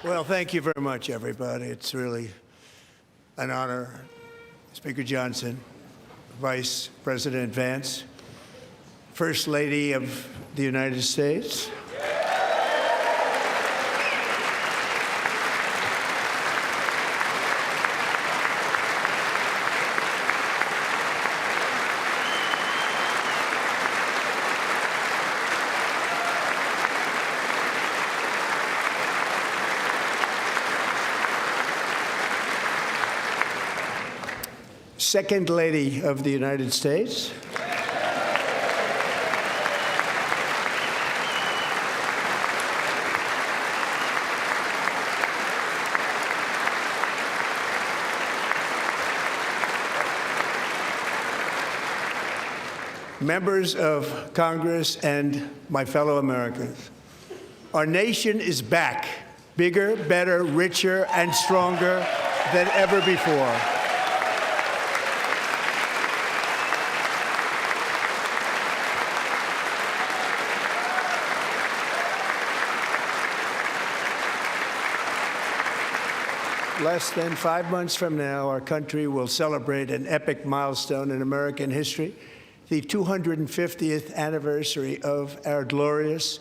Well, thank you very much, everybody. It's really an honor. Speaker Johnson, Vice President Vance, First Lady of the United States. Second Lady of the United States. Members of Congress and my fellow Americans, our nation is back, bigger, better, richer, and stronger than ever before. Less than 5 months from now, our country will celebrate an epic milestone in American history, the 250th anniversary of our glorious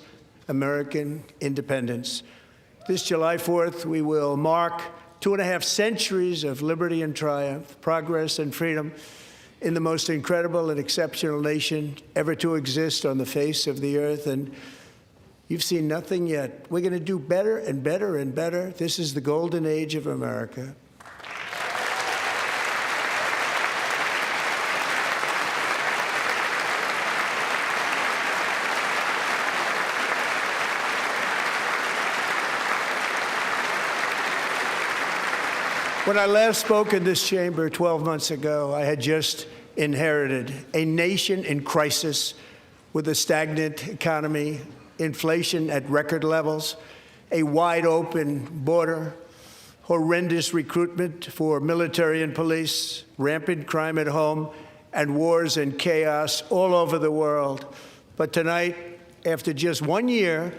American independence. This July 4th, we will mark 2.5 centuries of liberty and triumph, progress and freedom in the most incredible and exceptional nation ever to exist on the face of the earth. And you've seen nothing yet. We're going to do better and better and better. This is the golden age of America. When I last spoke in this chamber 12 months ago, I had just inherited a nation in crisis with a stagnant economy, inflation at record levels, a wide-open border, horrendous recruitment for military and police, rampant crime at home, and wars and chaos all over the world. But tonight, after just 1 year,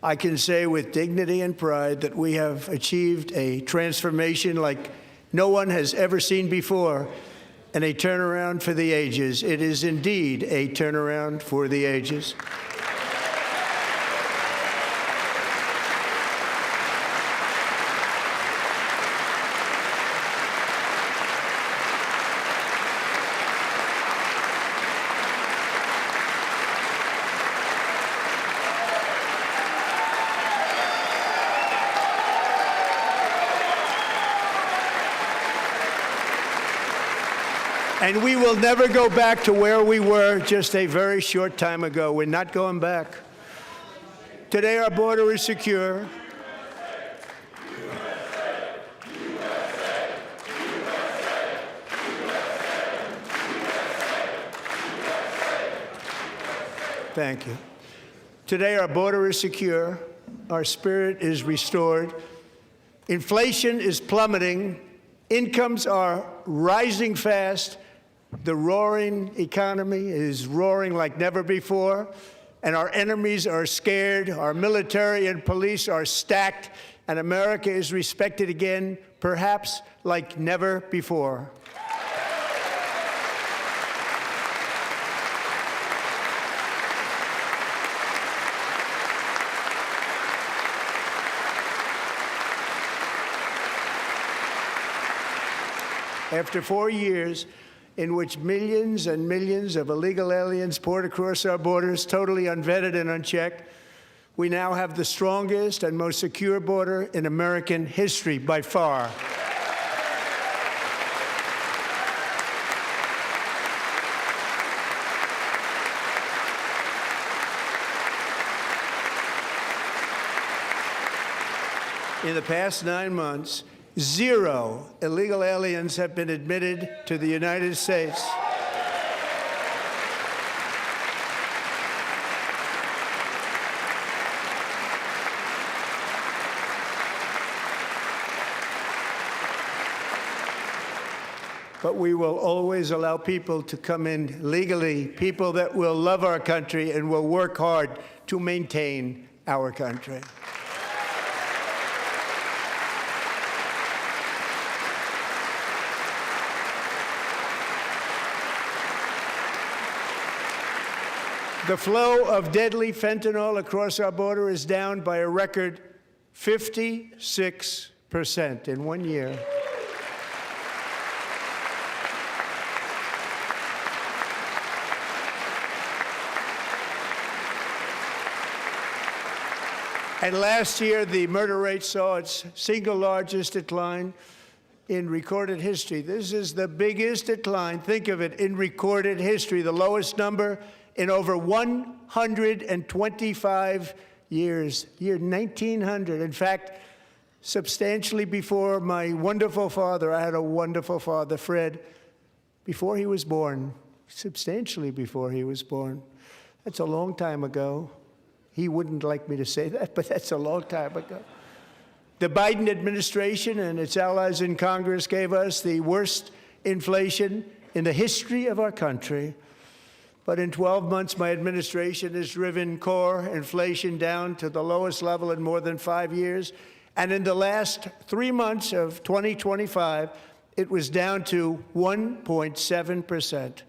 I can say with dignity and pride that we have achieved a transformation like no one has ever seen before, and a turnaround for the ages. It is indeed a turnaround for the ages. And we will never go back to where we were just a very short time ago. We're not going back. Today, our border is secure. Thank you. Today, our border is secure. Our spirit is restored. Inflation is plummeting. Incomes are rising fast. The roaring economy is roaring like never before, and our enemies are scared. Our military and police are stacked, and America is respected again, perhaps like never before. After 4 years in which millions and millions of illegal aliens poured across our borders, totally unvetted and unchecked, we now have the strongest and most secure border in American history by far. In the past 9 months, 0 illegal aliens have been admitted to the United States. But we will always allow people to come in legally, people that will love our country and will work hard to maintain our country. The flow of deadly fentanyl across our border is down by a record 56% in 1 year. And last year, the murder rate saw its single largest decline in recorded history. This is the biggest decline, think of it, in recorded history, the lowest number in over 125 years, year 1900. In fact, substantially before my wonderful father, I had a wonderful father, Fred, before he was born, substantially before he was born. That's a long time ago. He wouldn't like me to say that, but that's a long time ago. The Biden administration and its allies in Congress gave us the worst inflation in the history of our country. But in 12 months, my administration has driven core inflation down to the lowest level in more than 5 years. And in the last 3 months of 2025, it was down to 1.7%.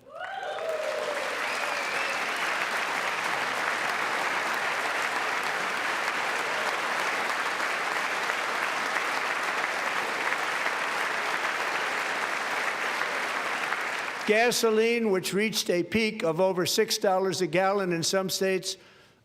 Gasoline, which reached a peak of over $6 a gallon in some states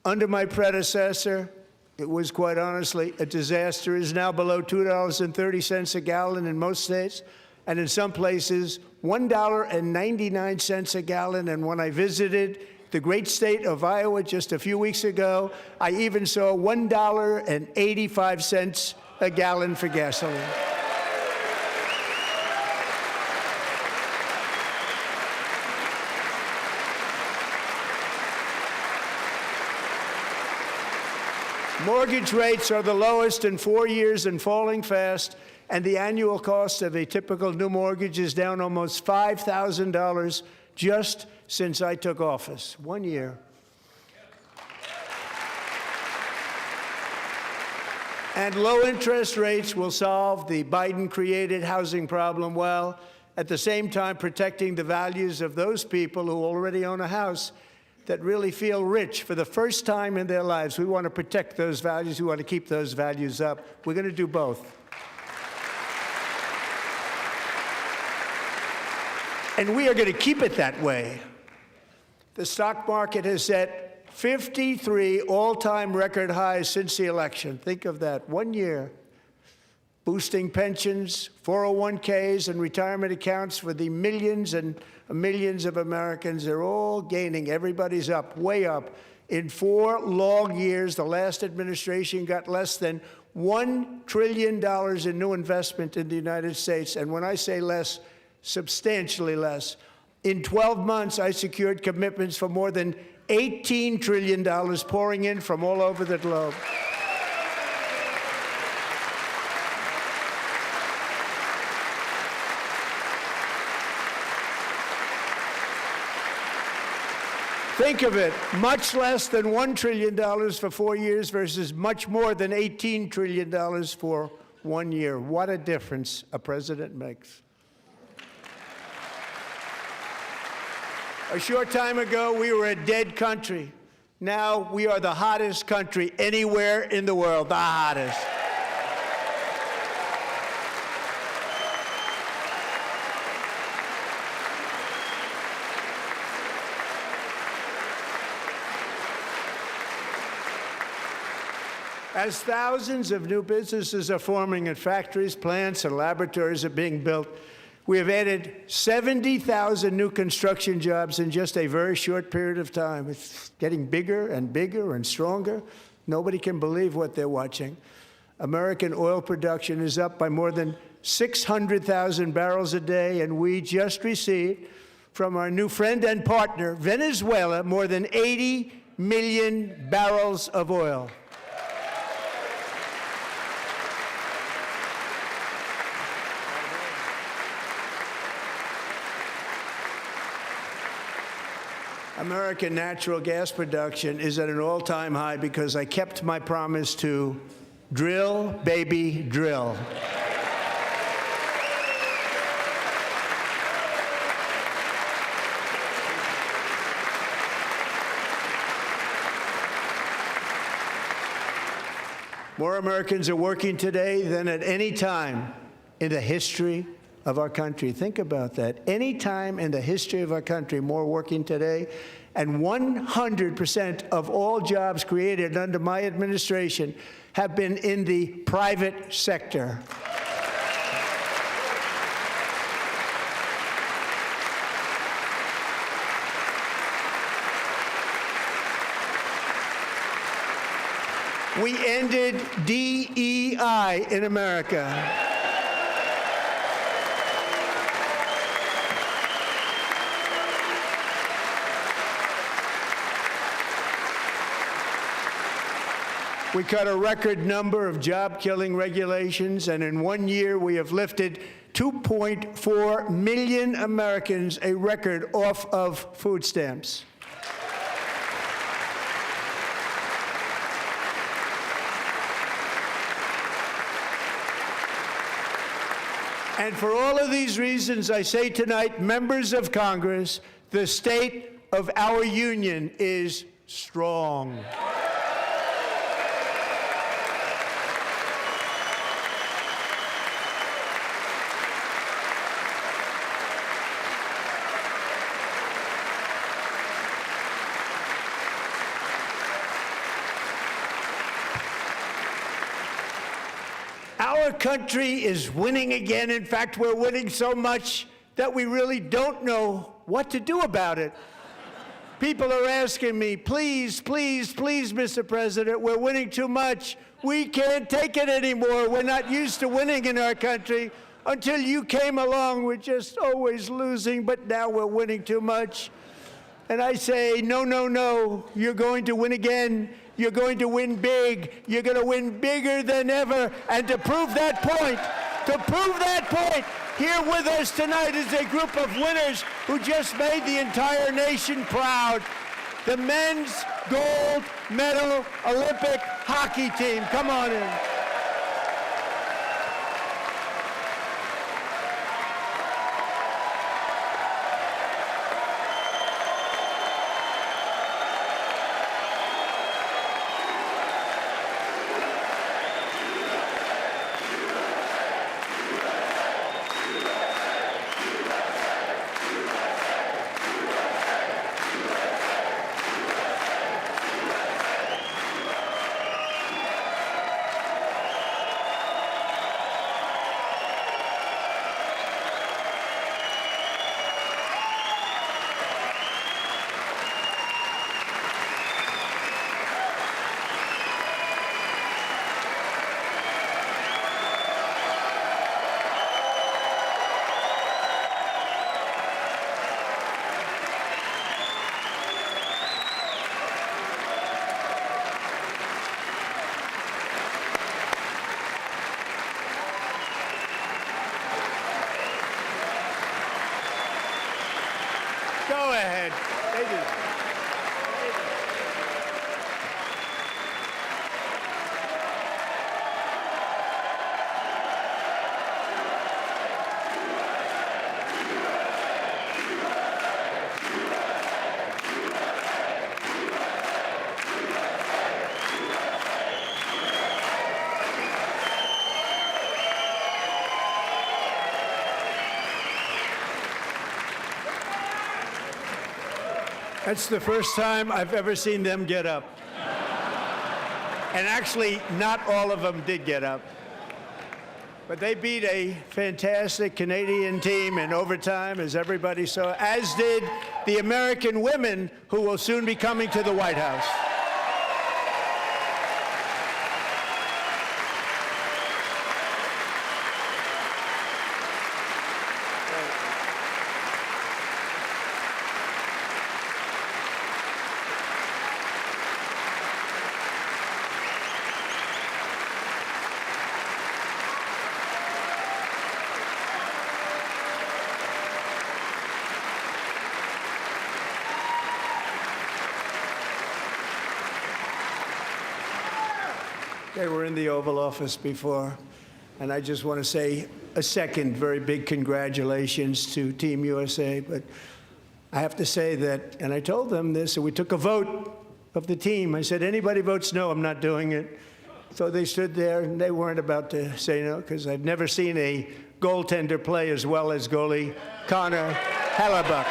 under my predecessor, it was quite honestly a disaster, is now below $2.30 a gallon in most states, and in some places, $1.99 a gallon. And when I visited the great state of Iowa just a few weeks ago, I even saw $1.85 a gallon for gasoline. Mortgage rates are the lowest in 4 years and falling fast, and the annual cost of a typical new mortgage is down almost $5,000 just since I took office. 1 year. And low interest rates will solve the Biden-created housing problem while at the same time protecting the values of those people who already own a house that really feel rich for the first time in their lives. We want to protect those values. We want to keep those values up. We're going to do both. And we are going to keep it that way. The stock market has set 53 all-time record highs since the election. Think of that, 1 year. Boosting pensions, 401ks, and retirement accounts for the millions and millions of Americans. They're all gaining. Everybody's up, way up. In 4 long years, the last administration got less than $1 trillion in new investment in the United States. And when I say less, substantially less. In 12 months, I secured commitments for more than $18 trillion pouring in from all over the globe. Think of it, much less than $1 trillion for 4 years versus much more than $18 trillion for 1 year. What a difference a president makes. A short time ago, we were a dead country. Now we are the hottest country anywhere in the world, the hottest. As thousands of new businesses are forming and factories, plants, and laboratories are being built, we have added 70,000 new construction jobs in just a very short period of time. It's getting bigger and bigger and stronger. Nobody can believe what they're watching. American oil production is up by more than 600,000 barrels a day, and we just received from our new friend and partner, Venezuela, more than 80 million barrels of oil. American natural gas production is at an all-time high because I kept my promise to drill, baby, drill. More Americans are working today than at any time in the history of our country. Think about that. Any time in the history of our country, more working today. And 100% of all jobs created under my administration have been in the private sector. We ended DEI in America. We cut a record number of job-killing regulations, and in 1 year we have lifted 2.4 million Americans, a record, off of food stamps. And for all of these reasons, I say tonight, members of Congress, the state of our union is strong. Our country is winning again. In fact, we're winning so much that we really don't know what to do about it. People are asking me, please, please, please, Mr. President, we're winning too much. We can't take it anymore. We're not used to winning in our country. Until you came along, we're just always losing, but now we're winning too much. And I say, no, no, no, you're going to win again. You're going to win big. You're going to win bigger than ever. And to prove that point, here with us tonight is a group of winners who just made the entire nation proud. The men's gold medal Olympic hockey team. Come on in. Go ahead. That's the first time I've ever seen them get up. And actually, not all of them did get up. But they beat a fantastic Canadian team in overtime, as everybody saw, as did the American women who will soon be coming to the White House. They were in the Oval Office before, and I just want to say a second very big congratulations to Team USA. But I have to say that, and I told them this, and we took a vote of the team. I said, anybody votes no, I'm not doing it. So they stood there, and they weren't about to say no, because I've never seen a goaltender play as well as goalie Connor Hellebuck.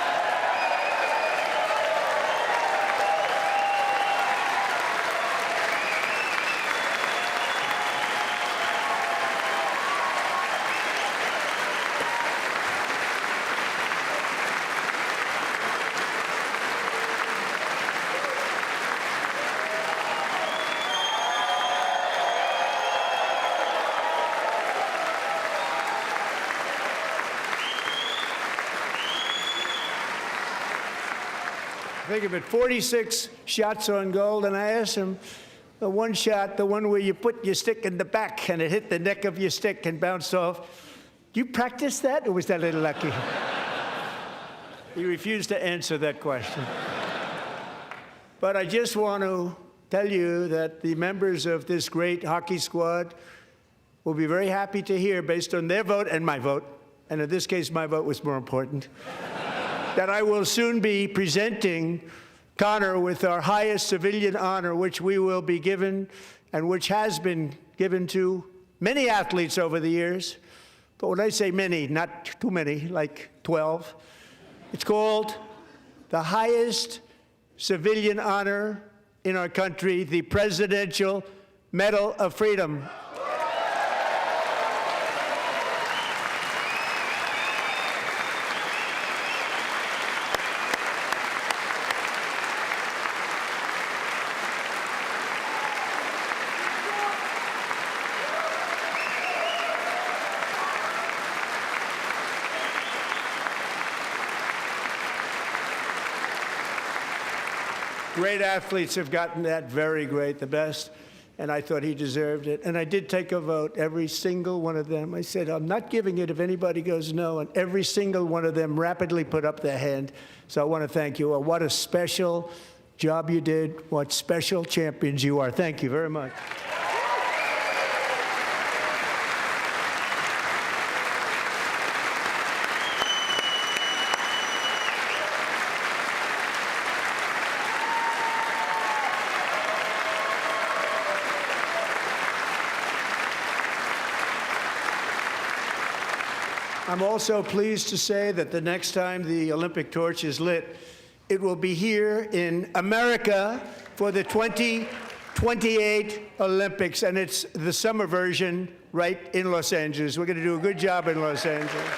Think of it, 46 shots on goal, and I asked him, the one shot, the one where you put your stick in the back and it hit the neck of your stick and bounced off, do you practice that, or was that a little lucky? He refused to answer that question. But I just want to tell you that the members of this great hockey squad will be very happy to hear, based on their vote and my vote, and in this case my vote was more important, that I will soon be presenting Connor with our highest civilian honor, which we will be given and which has been given to many athletes over the years. But when I say many, not too many, like 12, it's called the highest civilian honor in our country, the Presidential Medal of Freedom. Great athletes have gotten that, very great, the best, and I thought he deserved it. And I did take a vote, every single one of them. I said, I'm not giving it if anybody goes no, and every single one of them rapidly put up their hand. So I want to thank you all. What a special job you did. What special champions you are. Thank you very much. I'm also pleased to say that the next time the Olympic torch is lit, it will be here in America for the 2028 Olympics, and it's the summer version right in Los Angeles. We're going to do a good job in Los Angeles.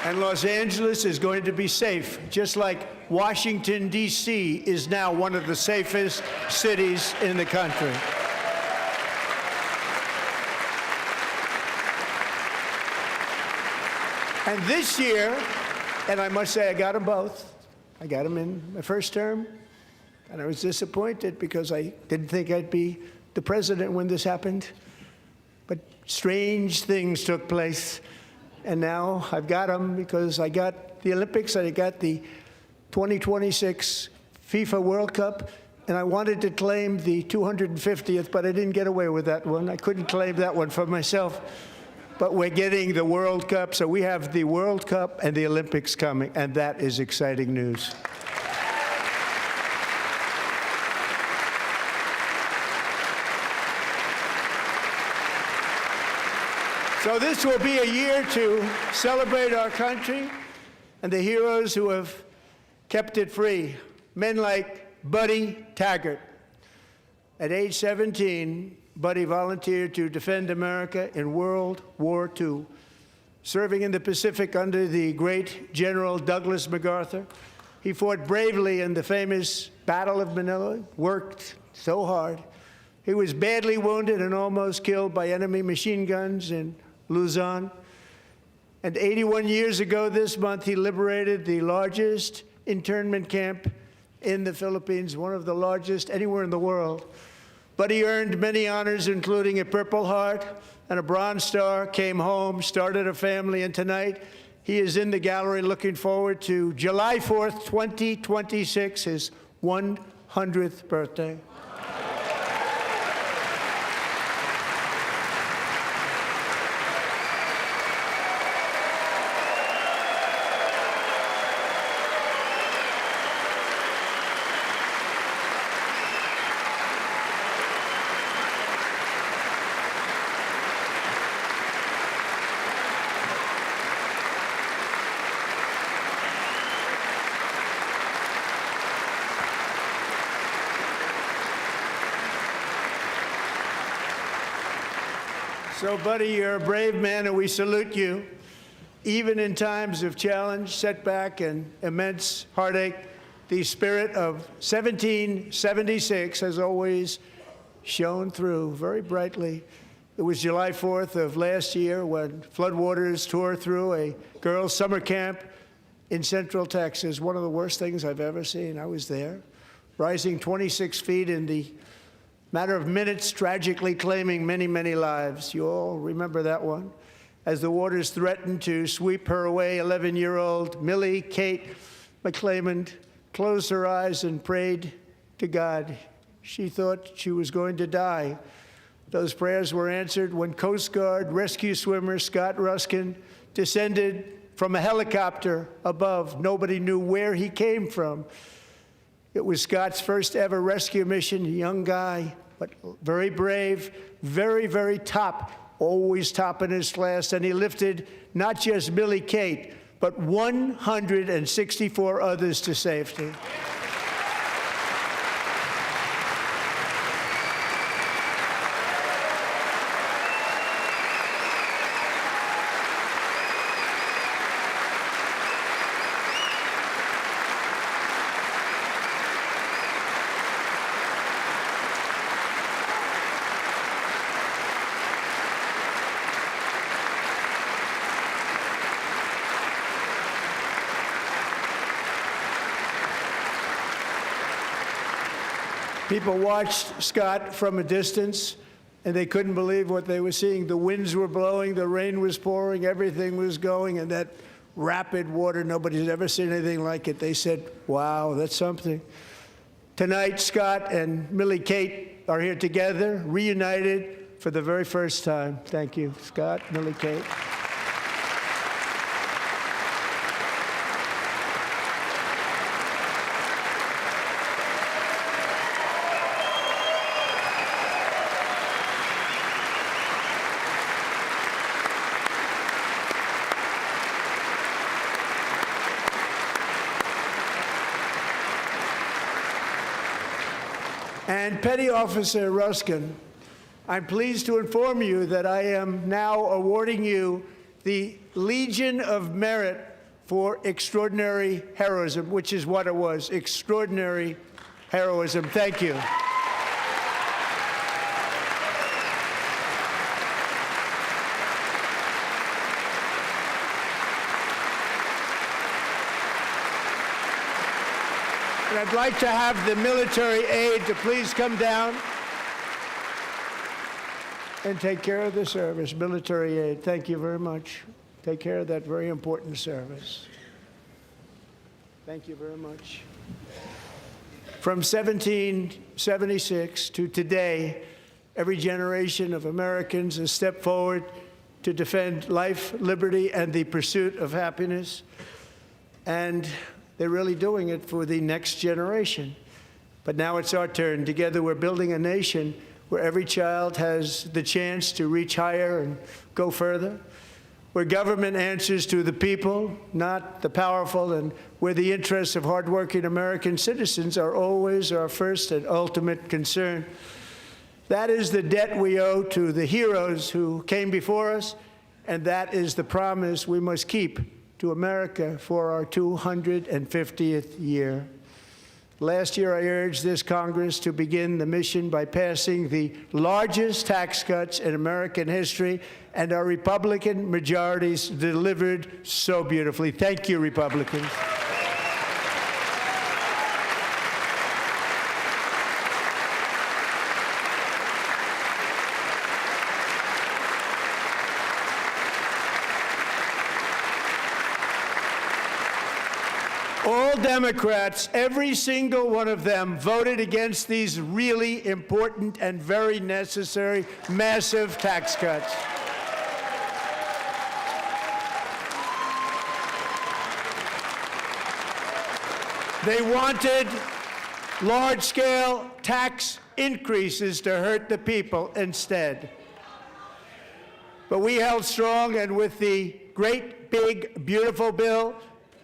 And Los Angeles is going to be safe, just like Washington, D.C. is now one of the safest cities in the country. And this year, and I must say I got them both. I got them in my first term, and I was disappointed because I didn't think I'd be the president when this happened. But strange things took place. And now I've got them because I got the Olympics and I got the 2026 FIFA World Cup, and I wanted to claim the 250th, but I didn't get away with that one. I couldn't claim that one for myself. But we're getting the World Cup, so we have the World Cup and the Olympics coming, and that is exciting news. So this will be a year to celebrate our country and the heroes who have kept it free. Men like Buddy Taggart. At age 17, Buddy volunteered to defend America in World War II, serving in the Pacific under the great General Douglas MacArthur. He fought bravely in the famous Battle of Manila, worked so hard. He was badly wounded and almost killed by enemy machine guns in Luzon. And 81 years ago this month, he liberated the largest internment camp in the Philippines, one of the largest anywhere in the world. But he earned many honors, including a Purple Heart and a Bronze Star, came home, started a family, and tonight he is in the gallery looking forward to July 4th, 2026, his 100th birthday. So, buddy, you're a brave man, and we salute you. Even in times of challenge, setback, and immense heartache, the spirit of 1776 has always shone through very brightly. It was July 4th of last year when floodwaters tore through a girls' summer camp in Central Texas, one of the worst things I've ever seen. I was there, rising 26 feet in the matter of minutes, tragically claiming many, many lives. You all remember that one? As the waters threatened to sweep her away, 11-year-old Millie Kate McClelland closed her eyes and prayed to God. She thought she was going to die. Those prayers were answered when Coast Guard rescue swimmer Scott Ruskin descended from a helicopter above. Nobody knew where he came from. It was Scott's first ever rescue mission, a young guy, but very brave, very, very top, always top in his class. And he lifted not just Millie Kate, but 164 others to safety. People watched Scott from a distance, and they couldn't believe what they were seeing. The winds were blowing, the rain was pouring, everything was going, and that rapid water, nobody's ever seen anything like it. They said, wow, that's something. Tonight, Scott and Millie Kate are here together, reunited for the very first time. Thank you, Scott, Millie Kate. And Petty Officer Ruskin, I'm pleased to inform you that I am now awarding you the Legion of Merit for extraordinary heroism, which is what it was, extraordinary heroism. Thank you. And I'd like to have the military aide to please come down and take care of the service. Military aide, thank you very much. Take care of that very important service. Thank you very much. From 1776 to today, every generation of Americans has stepped forward to defend life, liberty, and the pursuit of happiness. And they're really doing it for the next generation. But now it's our turn. Together, we're building a nation where every child has the chance to reach higher and go further, where government answers to the people, not the powerful, and where the interests of hardworking American citizens are always our first and ultimate concern. That is the debt we owe to the heroes who came before us, and that is the promise we must keep to America for our 250th year. Last year, I urged this Congress to begin the mission by passing the largest tax cuts in American history, and our Republican majorities delivered so beautifully. Thank you, Republicans. All Democrats, every single one of them, voted against these really important and very necessary massive tax cuts. They wanted large-scale tax increases to hurt the people instead. But we held strong, and with the great, big, beautiful bill,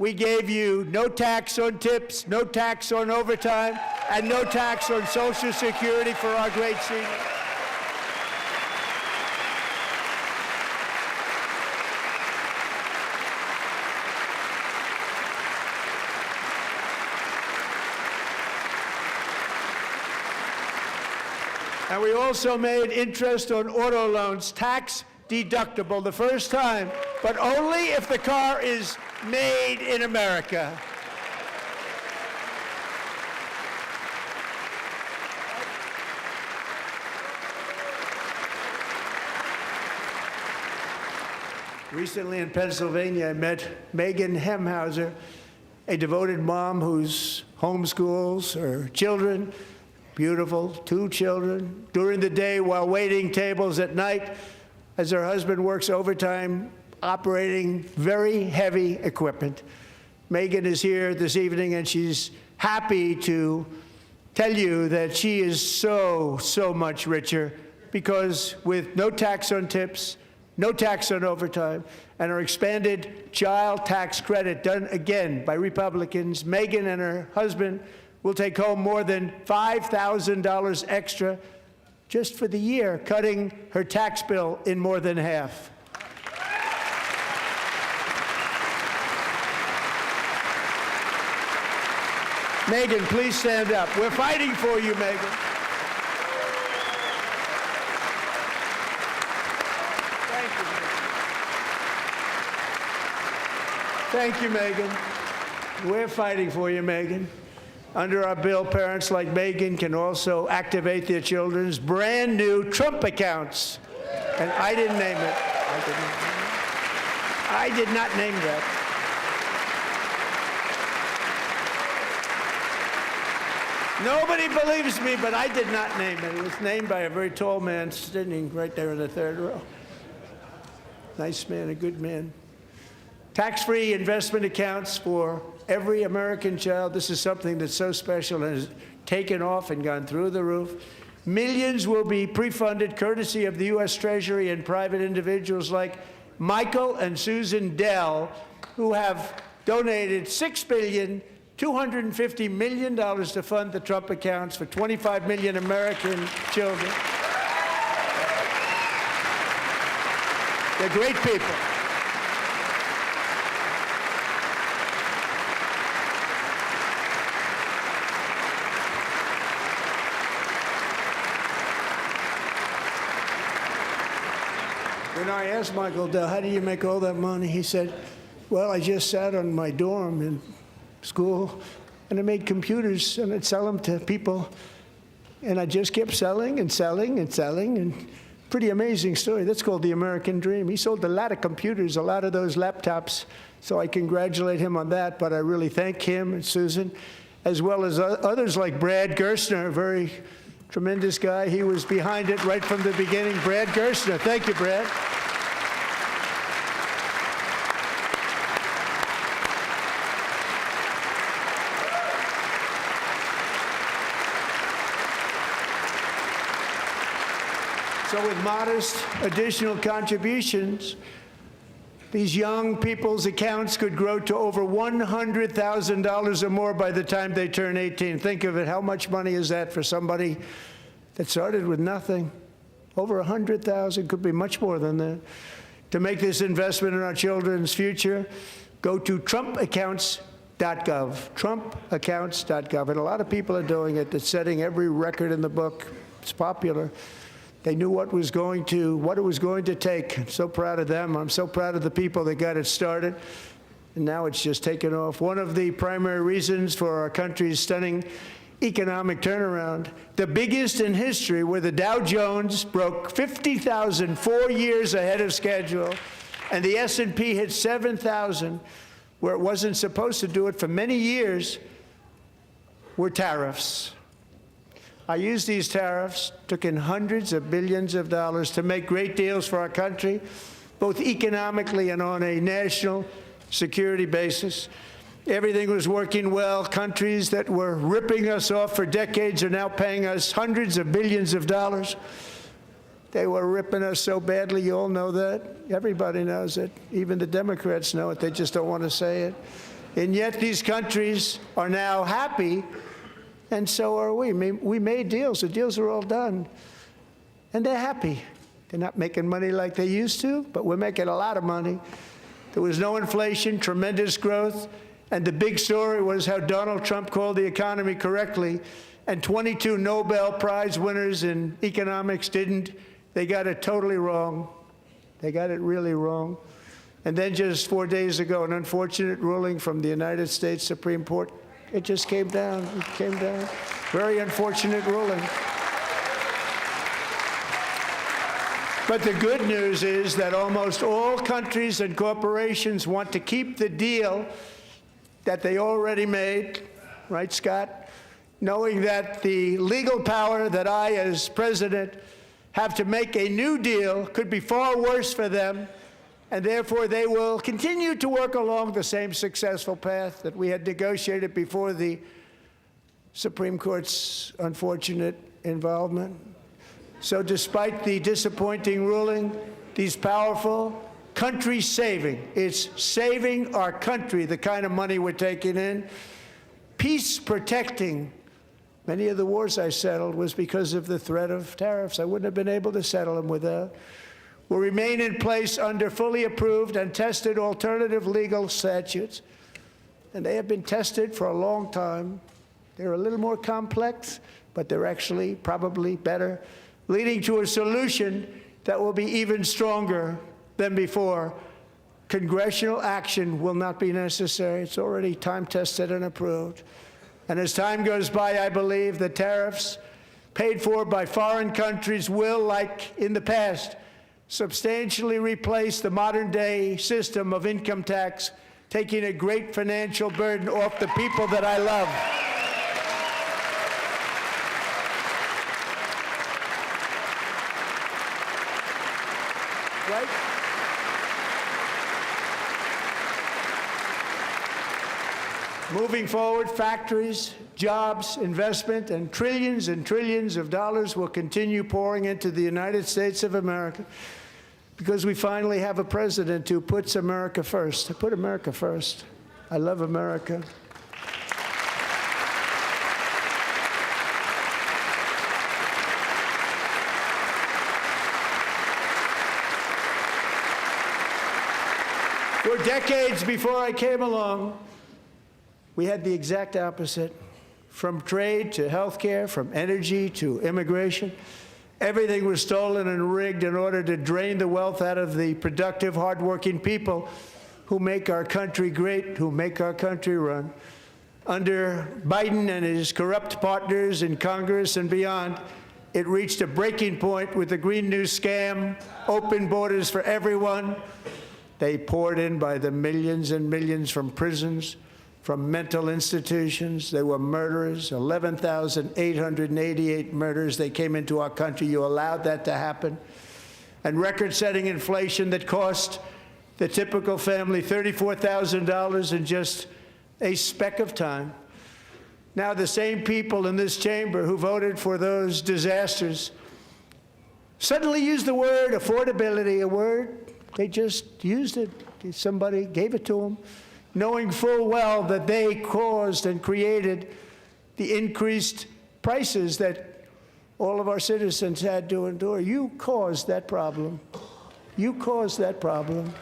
we gave you no tax on tips, no tax on overtime, and no tax on Social Security for our great seniors. And we also made interest on auto loans tax deductible the first time, but only if the car is made in America. Recently in Pennsylvania, I met Megan Hemhauser, a devoted mom who's homeschools her children, beautiful, 2 children, during the day while waiting tables at night as her husband works overtime operating very heavy equipment. Megan is here this evening, and she's happy to tell you that she is so much richer because with no tax on tips, no tax on overtime, and our expanded child tax credit done again by Republicans, Megan and her husband will take home more than $5,000 extra just for the year, cutting her tax bill in more than half. Megan, please stand up. We're fighting for you, Megan. Thank you, Megan. We're fighting for you, Megan. Under our bill, parents like Megan can also activate their children's brand new Trump accounts. And I didn't name it. I did not name that. Nobody believes me, but I did not name it. It was named by a very tall man sitting right there in the third row. Nice man, a good man. Tax-free investment accounts for every American child. This is something that's so special and has taken off and gone through the roof. Millions will be pre-funded courtesy of the U.S. Treasury and private individuals like Michael and Susan Dell, who have donated $6,250 million to fund the Trump accounts for 25 million American children. They're great people. When I asked Michael Dell, how do you make all that money? He said, well, I just sat on my dorm in school, and I made computers, and I'd sell them to people, and I just kept selling and selling and selling, and pretty amazing story. That's called the American dream. He sold a lot of computers, a lot of those laptops, so I congratulate him on that, but I really thank him and Susan, as well as others like Brad Gerstner, a very tremendous guy. He was behind it right from the beginning. Brad Gerstner. Thank you, Brad. So with modest additional contributions, these young people's accounts could grow to over $100,000 or more by the time they turn 18. Think of it, how much money is that for somebody that started with nothing? Over 100,000, could be much more than that. To make this investment in our children's future, go to trumpaccounts.gov, trumpaccounts.gov. And a lot of people are doing it. It's setting every record in the book. It's popular. They knew what it was going to take. I'm so proud of them. I'm so proud of the people that got it started. And now it's just taken off. One of the primary reasons for our country's stunning economic turnaround, the biggest in history, where the Dow Jones broke 50,000 4 years ahead of schedule, and the S&P hit 7,000, where it wasn't supposed to do it for many years, were tariffs. I used these tariffs, took in hundreds of billions of dollars to make great deals for our country, both economically and on a national security basis. Everything was working well. Countries that were ripping us off for decades are now paying us hundreds of billions of dollars. They were ripping us so badly, you all know that. Everybody knows it. Even the Democrats know it. They just don't want to say it. And yet these countries are now happy, and so are we. We made deals. The deals are all done. And they're happy. They're not making money like they used to, but we're making a lot of money. There was no inflation, tremendous growth, and the big story was how Donald Trump called the economy correctly and 22 Nobel Prize winners in economics didn't. They got it totally wrong. They got it really wrong. And then just 4 days ago, an unfortunate ruling from the United States Supreme Court. It just came down. It came down. Very unfortunate ruling. But the good news is that almost all countries and corporations want to keep the deal that they already made, right, Scott? Knowing that the legal power that I, as president, have to make a new deal could be far worse for them, and therefore they will continue to work along the same successful path that we had negotiated before the Supreme Court's unfortunate involvement. So despite the disappointing ruling, these powerful, country-saving, it's saving our country, the kind of money we're taking in, peace-protecting. Many of the wars I settled was because of the threat of tariffs. I wouldn't have been able to settle them without. Will remain in place under fully approved and tested alternative legal statutes. And they have been tested for a long time. They're a little more complex, but they're actually probably better, leading to a solution that will be even stronger than before. Congressional action will not be necessary. It's already time-tested and approved. And as time goes by, I believe the tariffs paid for by foreign countries will, like in the past, substantially replace the modern-day system of income tax, taking a great financial burden off the people that I love. Right? Moving forward, factories, jobs, investment, and trillions of dollars will continue pouring into the United States of America because we finally have a president who puts America first. I put America first. I love America. For decades before I came along, we had the exact opposite. From trade to healthcare, from energy to immigration, everything was stolen and rigged in order to drain the wealth out of the productive, hardworking people who make our country great, who make our country run. Under Biden and his corrupt partners in Congress and beyond, it reached a breaking point with the Green New scam, open borders for everyone. They poured in by the millions and millions from prisons, from mental institutions. They were murderers, 11,888 murders. They came into our country. You allowed that to happen. And record-setting inflation that cost the typical family $34,000 in just a speck of time. Now the same people in this chamber who voted for those disasters suddenly used the word affordability, a word. They just used it. Somebody gave it to them, knowing full well that they caused and created the increased prices that all of our citizens had to endure. You caused that problem. You caused that problem.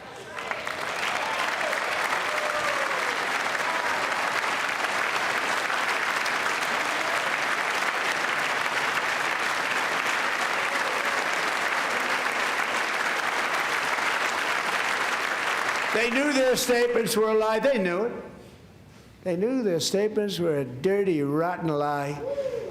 They knew their statements were a lie. They knew it. They knew their statements were a dirty, rotten lie.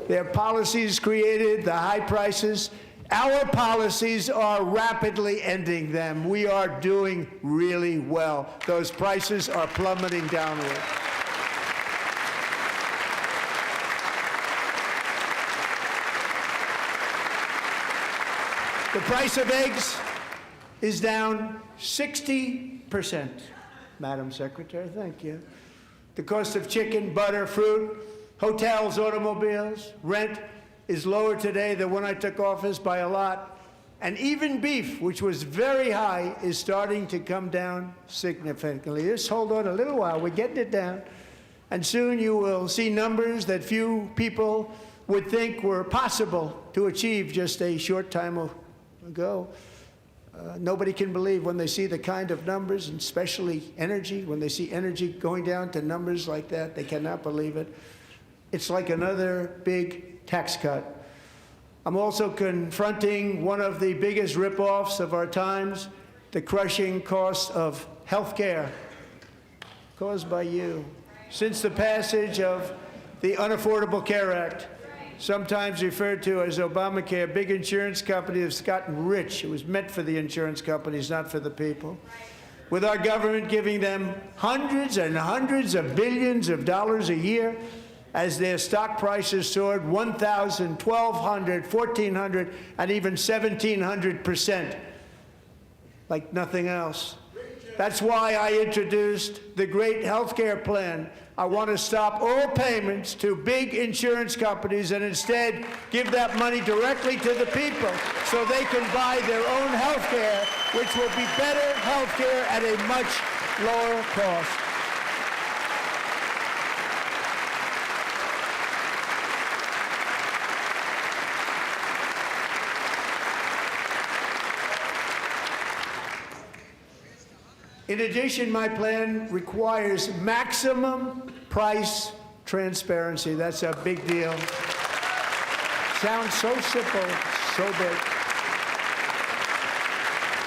Their policies created the high prices. Our policies are rapidly ending them. We are doing really well. Those prices are plummeting downward. The price of eggs is down 60%. Madam Secretary, thank you. The cost of chicken, butter, fruit, hotels, automobiles, rent is lower today than when I took office by a lot. And even beef, which was very high, is starting to come down significantly. Just hold on a little while. We're getting it down. And soon you will see numbers that few people would think were possible to achieve just a short time ago. Nobody can believe when they see the kind of numbers, and especially energy, when they see energy going down to numbers like that, they cannot believe it. It's like another big tax cut. I'm also confronting one of the biggest ripoffs of our times, the crushing cost of health care caused by you. Since the passage of the Unaffordable Care Act, sometimes referred to as Obamacare, big insurance companies have gotten rich. It was meant for the insurance companies, not for the people. With our government giving them hundreds and hundreds of billions of dollars a year as their stock prices soared 1,000, 1,200, 1,400, and even 1,700%, like nothing else. That's why I introduced the great health care plan. I want to stop all payments to big insurance companies and instead give that money directly to the people so they can buy their own health care, which will be better health care at a much lower cost. In addition, my plan requires maximum price transparency. That's a big deal. Sounds so simple, so big.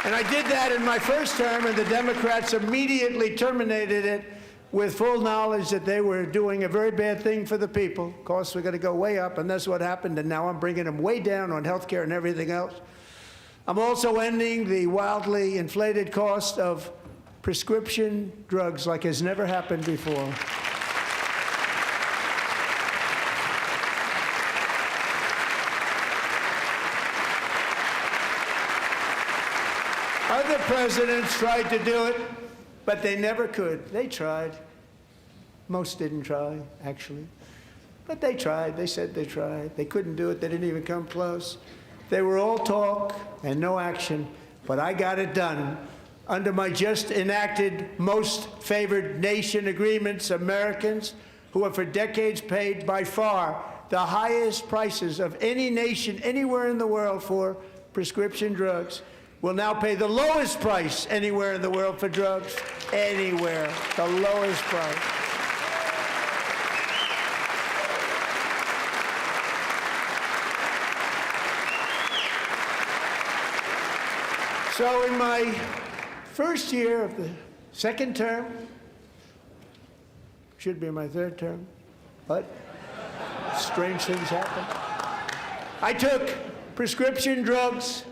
And I did that in my first term, and the Democrats immediately terminated it with full knowledge that they were doing a very bad thing for the people. Costs were going to go way up, and that's what happened, and now I'm bringing them way down on health care and everything else. I'm also ending the wildly inflated cost of prescription drugs like has never happened before. Other presidents tried to do it, but they never could. They tried. Most didn't try, actually. But they tried. They said they tried. They couldn't do it. They didn't even come close. They were all talk and no action, but I got it done. Under my just enacted most favored nation agreements, Americans who have for decades paid by far the highest prices of any nation anywhere in the world for prescription drugs will now pay the lowest price anywhere in the world for drugs. Anywhere, the lowest price. So in my first year of the second term, should be my third term, but strange things happen. I took prescription drugs,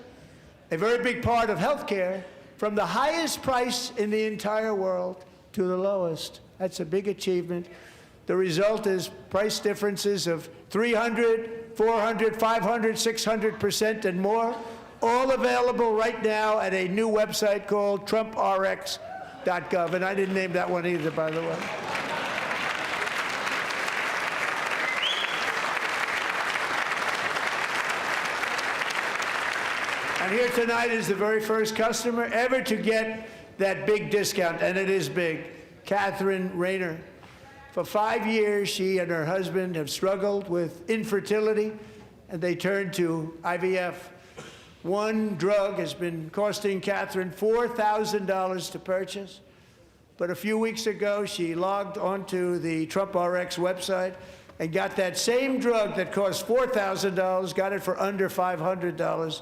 a very big part of health care, from the highest price in the entire world to the lowest. That's a big achievement. The result is price differences of 300, 400, 500, 600% and more. All available right now at a new website called TrumpRx.gov. And I didn't name that one either, by the way. And here tonight is the very first customer ever to get that big discount, and it is big, Catherine Rayner. For 5 years, she and her husband have struggled with infertility, and they turned to IVF. One drug has been costing Catherine $4,000 to purchase. But a few weeks ago, she logged onto the TrumpRx website and got that same drug that cost $4,000, got it for under $500,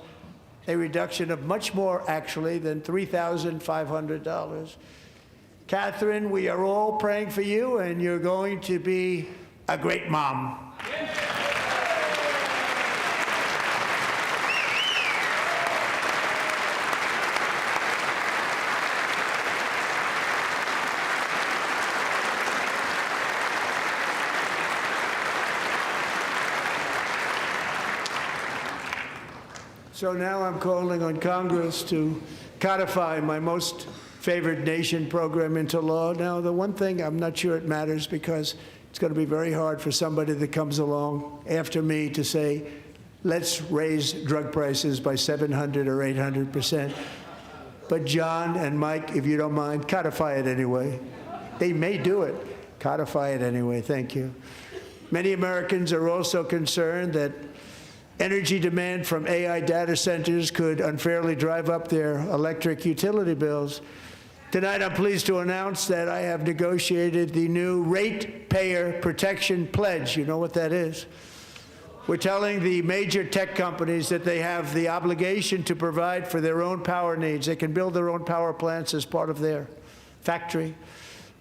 a reduction of much more, actually, than $3,500. Catherine, we are all praying for you, and you're going to be a great mom. So now I'm calling on Congress to codify my most favored nation program into law. Now, the one thing, I'm not sure it matters because it's going to be very hard for somebody that comes along after me to say, let's raise drug prices by 700 or 800%. But John and Mike, if you don't mind, codify it anyway. They may do it. Codify it anyway. Thank you. Many Americans are also concerned that energy demand from AI data centers could unfairly drive up their electric utility bills. Tonight, I'm pleased to announce that I have negotiated the new Ratepayer Protection Pledge. You know what that is? We're telling the major tech companies that they have the obligation to provide for their own power needs. They can build their own power plants as part of their factory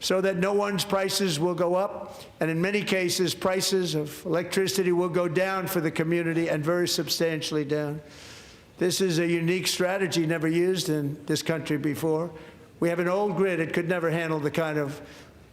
so that no one's prices will go up. And in many cases, prices of electricity will go down for the community, and very substantially down. This is a unique strategy never used in this country before. We have an old grid. It could never handle the kind of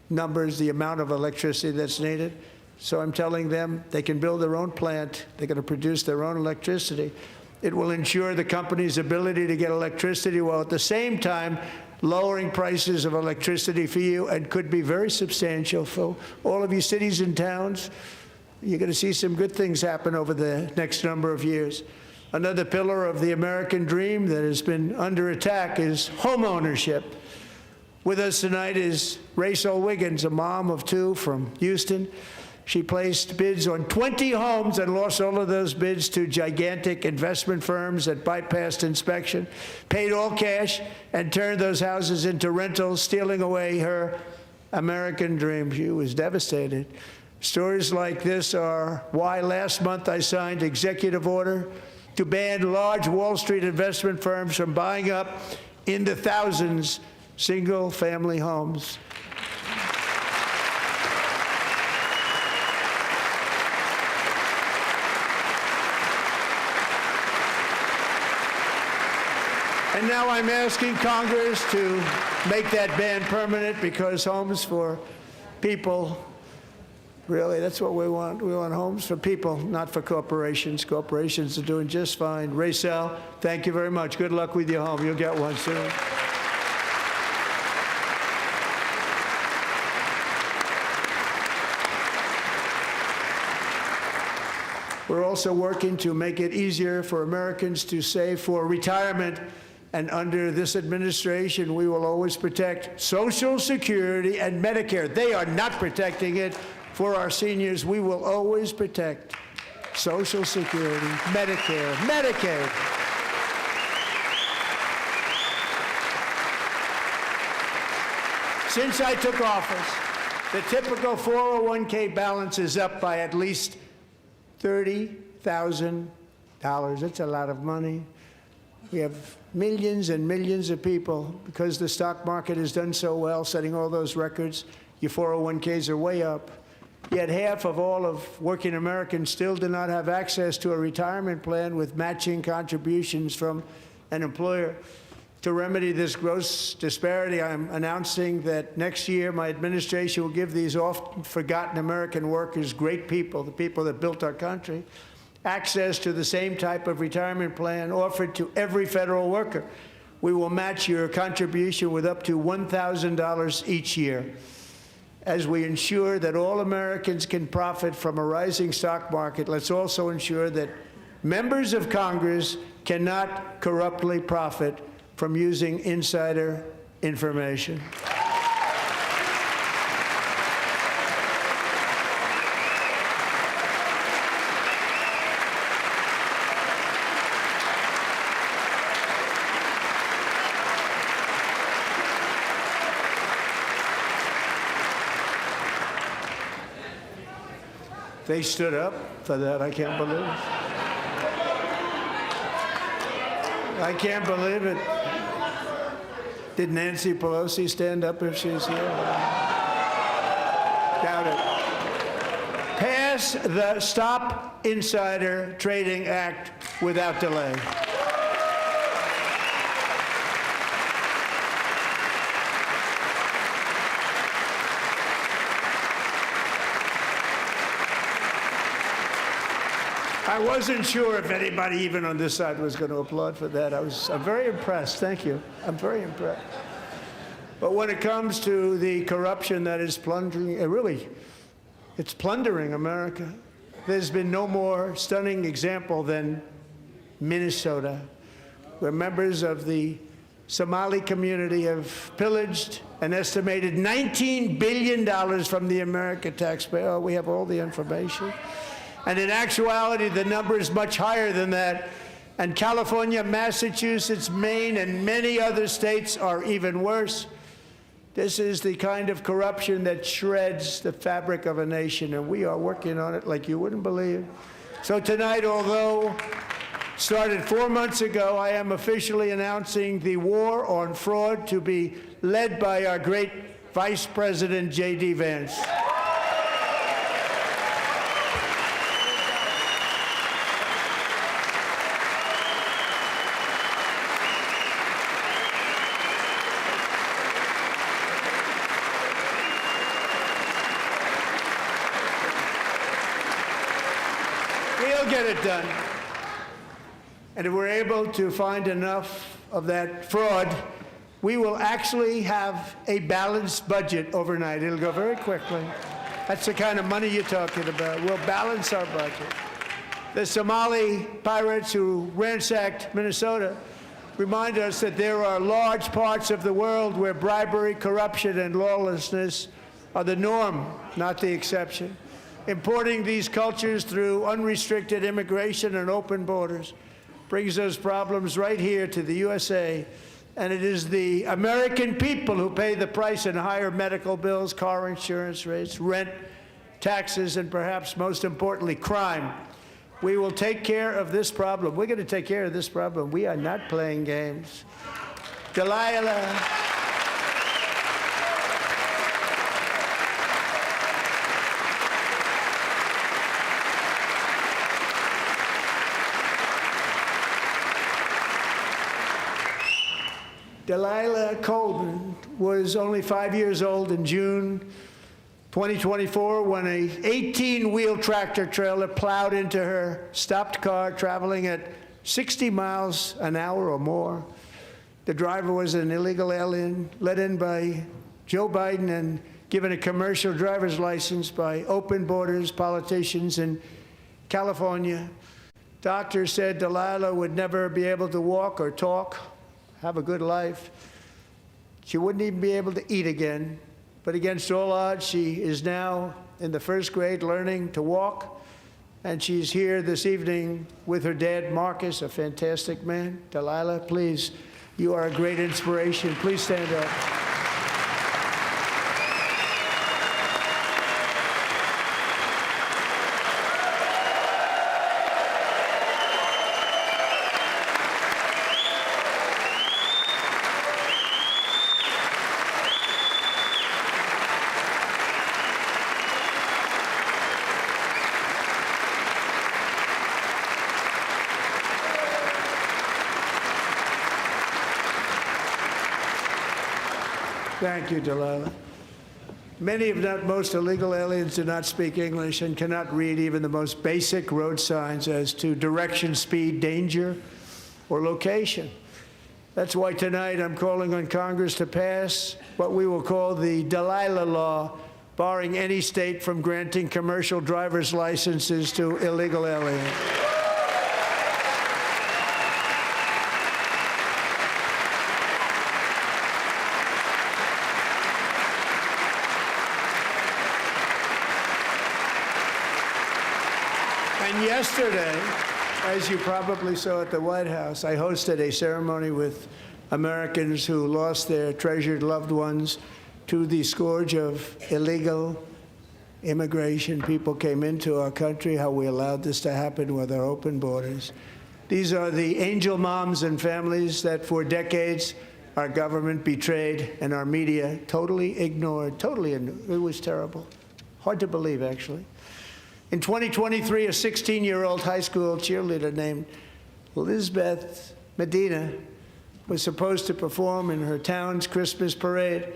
numbers, the amount of electricity that's needed. So I'm telling them they can build their own plant. They're going to produce their own electricity. It will ensure the company's ability to get electricity while at the same time lowering prices of electricity for you, and could be very substantial for all of you cities and towns. You're going to see some good things happen over the next number of years. Another pillar of the American dream that has been under attack is home ownership. With us tonight is Rachel Wiggins, a mom of two from Houston. She placed bids on 20 homes and lost all of those bids to gigantic investment firms that bypassed inspection, paid all cash, and turned those houses into rentals, stealing away her American dream. She was devastated. Stories like this are why last month I signed executive order to ban large Wall Street investment firms from buying up in the thousands single-family homes. And now I'm asking Congress to make that ban permanent, because homes for people, really, that's what we want. We want homes for people, not for corporations. Corporations are doing just fine. Rachel, thank you very much. Good luck with your home. You'll get one soon. We're also working to make it easier for Americans to save for retirement. And under this administration, we will always protect Social Security and Medicare. They are not protecting it for our seniors. We will always protect Social Security, Medicare, Medicaid. Since I took office, the typical 401k balance is up by at least $30,000. That's a lot of money. We have millions and millions of people, because the stock market has done so well, setting all those records. Your 401ks are way up. Yet half of all of working Americans still do not have access to a retirement plan with matching contributions from an employer. To remedy this gross disparity, I'm announcing that next year my administration will give these often forgotten American workers, great people, the people that built our country, access to the same type of retirement plan offered to every federal worker. We will match your contribution with up to $1,000 each year. As we ensure that all Americans can profit from a rising stock market, let's also ensure that members of Congress cannot corruptly profit from using insider information. They stood up for that. I can't believe it. I can't believe it. Did Nancy Pelosi stand up if she's here? Doubt it. Pass the Stop Insider Trading Act without delay. I wasn't sure if anybody, even on this side, was going to applaud for that. I'm very impressed. Thank you. I'm very impressed. But when it comes to the corruption that is plundering, it's plundering America. There's been no more stunning example than Minnesota, where members of the Somali community have pillaged an estimated $19 billion from the American taxpayer. We have all the information. And in actuality, the number is much higher than that. And California, Massachusetts, Maine, and many other states are even worse. This is the kind of corruption that shreds the fabric of a nation, and we are working on it like you wouldn't believe. So tonight, although started 4 months ago, I am officially announcing the war on fraud to be led by our great Vice President J.D. Vance. We'll get it done. And if we're able to find enough of that fraud, we will actually have a balanced budget overnight. It'll go very quickly. That's the kind of money you're talking about. We'll balance our budget. The Somali pirates who ransacked Minnesota remind us that there are large parts of the world where bribery, corruption, and lawlessness are the norm, not the exception. Importing these cultures through unrestricted immigration and open borders brings those problems right here to the USA. And it is the American people who pay the price in higher medical bills, car insurance rates, rent, taxes, and perhaps most importantly, crime. We will take care of this problem. We're going to take care of this problem. We are not playing games. Delilah. Delilah Coleman was only 5 years old in June 2024 when a 18-wheel tractor trailer plowed into her stopped car traveling at 60 miles an hour or more. The driver was an illegal alien let in by Joe Biden and given a commercial driver's license by open borders politicians in California. Doctors said Delilah would never be able to walk or talk, have a good life. She wouldn't even be able to eat again. But against all odds, she is now in the first grade learning to walk. And she's here this evening with her dad, Marcus, a fantastic man. Delilah, please, you are a great inspiration. Please stand up. Thank you, Delilah. Many, if not most, illegal aliens do not speak English and cannot read even the most basic road signs as to direction, speed, danger, or location. That's why tonight I'm calling on Congress to pass what we will call the Delilah Law, barring any state from granting commercial driver's licenses to illegal aliens. And yesterday, as you probably saw at the White House, I hosted a ceremony with Americans who lost their treasured loved ones to the scourge of illegal immigration. People came into our country, how we allowed this to happen with our open borders. These are the angel moms and families that for decades our government betrayed and our media totally ignored. It was terrible. Hard to believe, actually. In 2023, a 16-year-old high school cheerleader named Elizabeth Medina was supposed to perform in her town's Christmas parade,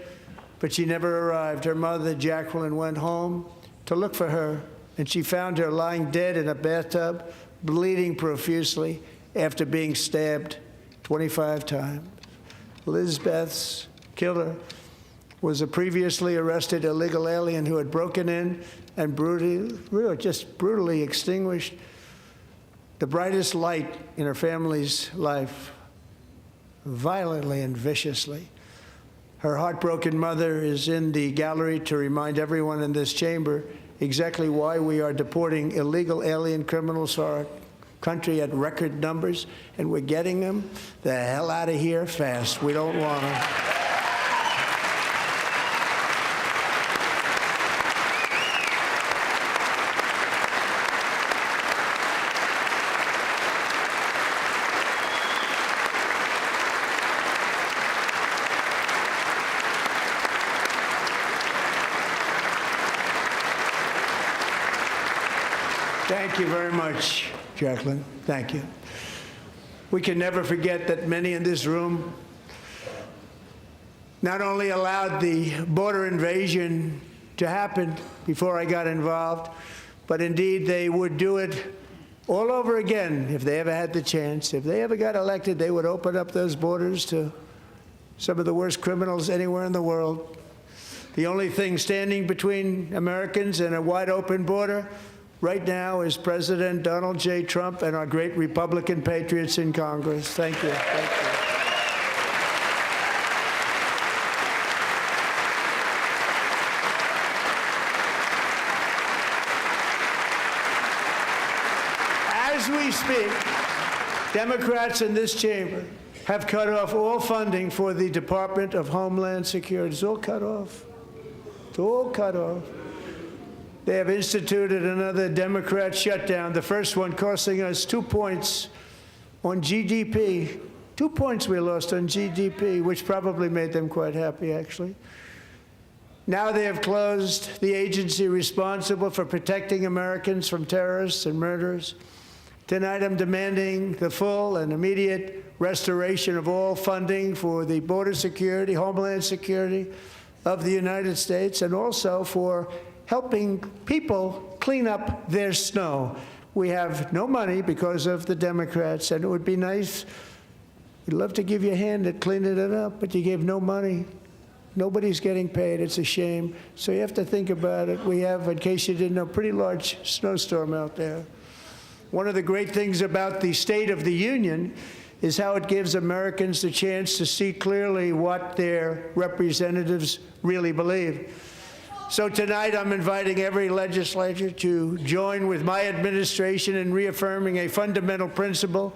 but she never arrived. Her mother, Jacqueline, went home to look for her, and she found her lying dead in a bathtub, bleeding profusely after being stabbed 25 times. Elizabeth's killer was a previously arrested illegal alien who had broken in and brutally extinguished the brightest light in her family's life, violently and viciously. Her heartbroken mother is in the gallery to remind everyone in this chamber exactly why we are deporting illegal alien criminals to our country at record numbers, and we're getting them the hell out of here fast. We don't want them. Thank you very much, Jacqueline. Thank you. We can never forget that many in this room not only allowed the border invasion to happen before I got involved, but indeed they would do it all over again if they ever had the chance. If they ever got elected, they would open up those borders to some of the worst criminals anywhere in the world. The only thing standing between Americans and a wide open border right now is President Donald J. Trump and our great Republican patriots in Congress. Thank you. Thank you. As we speak, Democrats in this chamber have cut off all funding for the Department of Homeland Security. It's all cut off. It's all cut off. They have instituted another Democrat shutdown, the first one costing us 2 points on GDP. 2 points we lost on GDP, which probably made them quite happy, actually. Now they have closed the agency responsible for protecting Americans from terrorists and murderers. Tonight I'm demanding the full and immediate restoration of all funding for the border security, Homeland Security of the United States, and also for helping people clean up their snow. We have no money because of the Democrats, and it would be nice. We'd love to give you a hand at cleaning it up, but you gave no money. Nobody's getting paid. It's a shame. So you have to think about it. We have, in case you didn't know, a pretty large snowstorm out there. One of the great things about the State of the Union is how it gives Americans the chance to see clearly what their representatives really believe. So tonight I'm inviting every legislator to join with my administration in reaffirming a fundamental principle.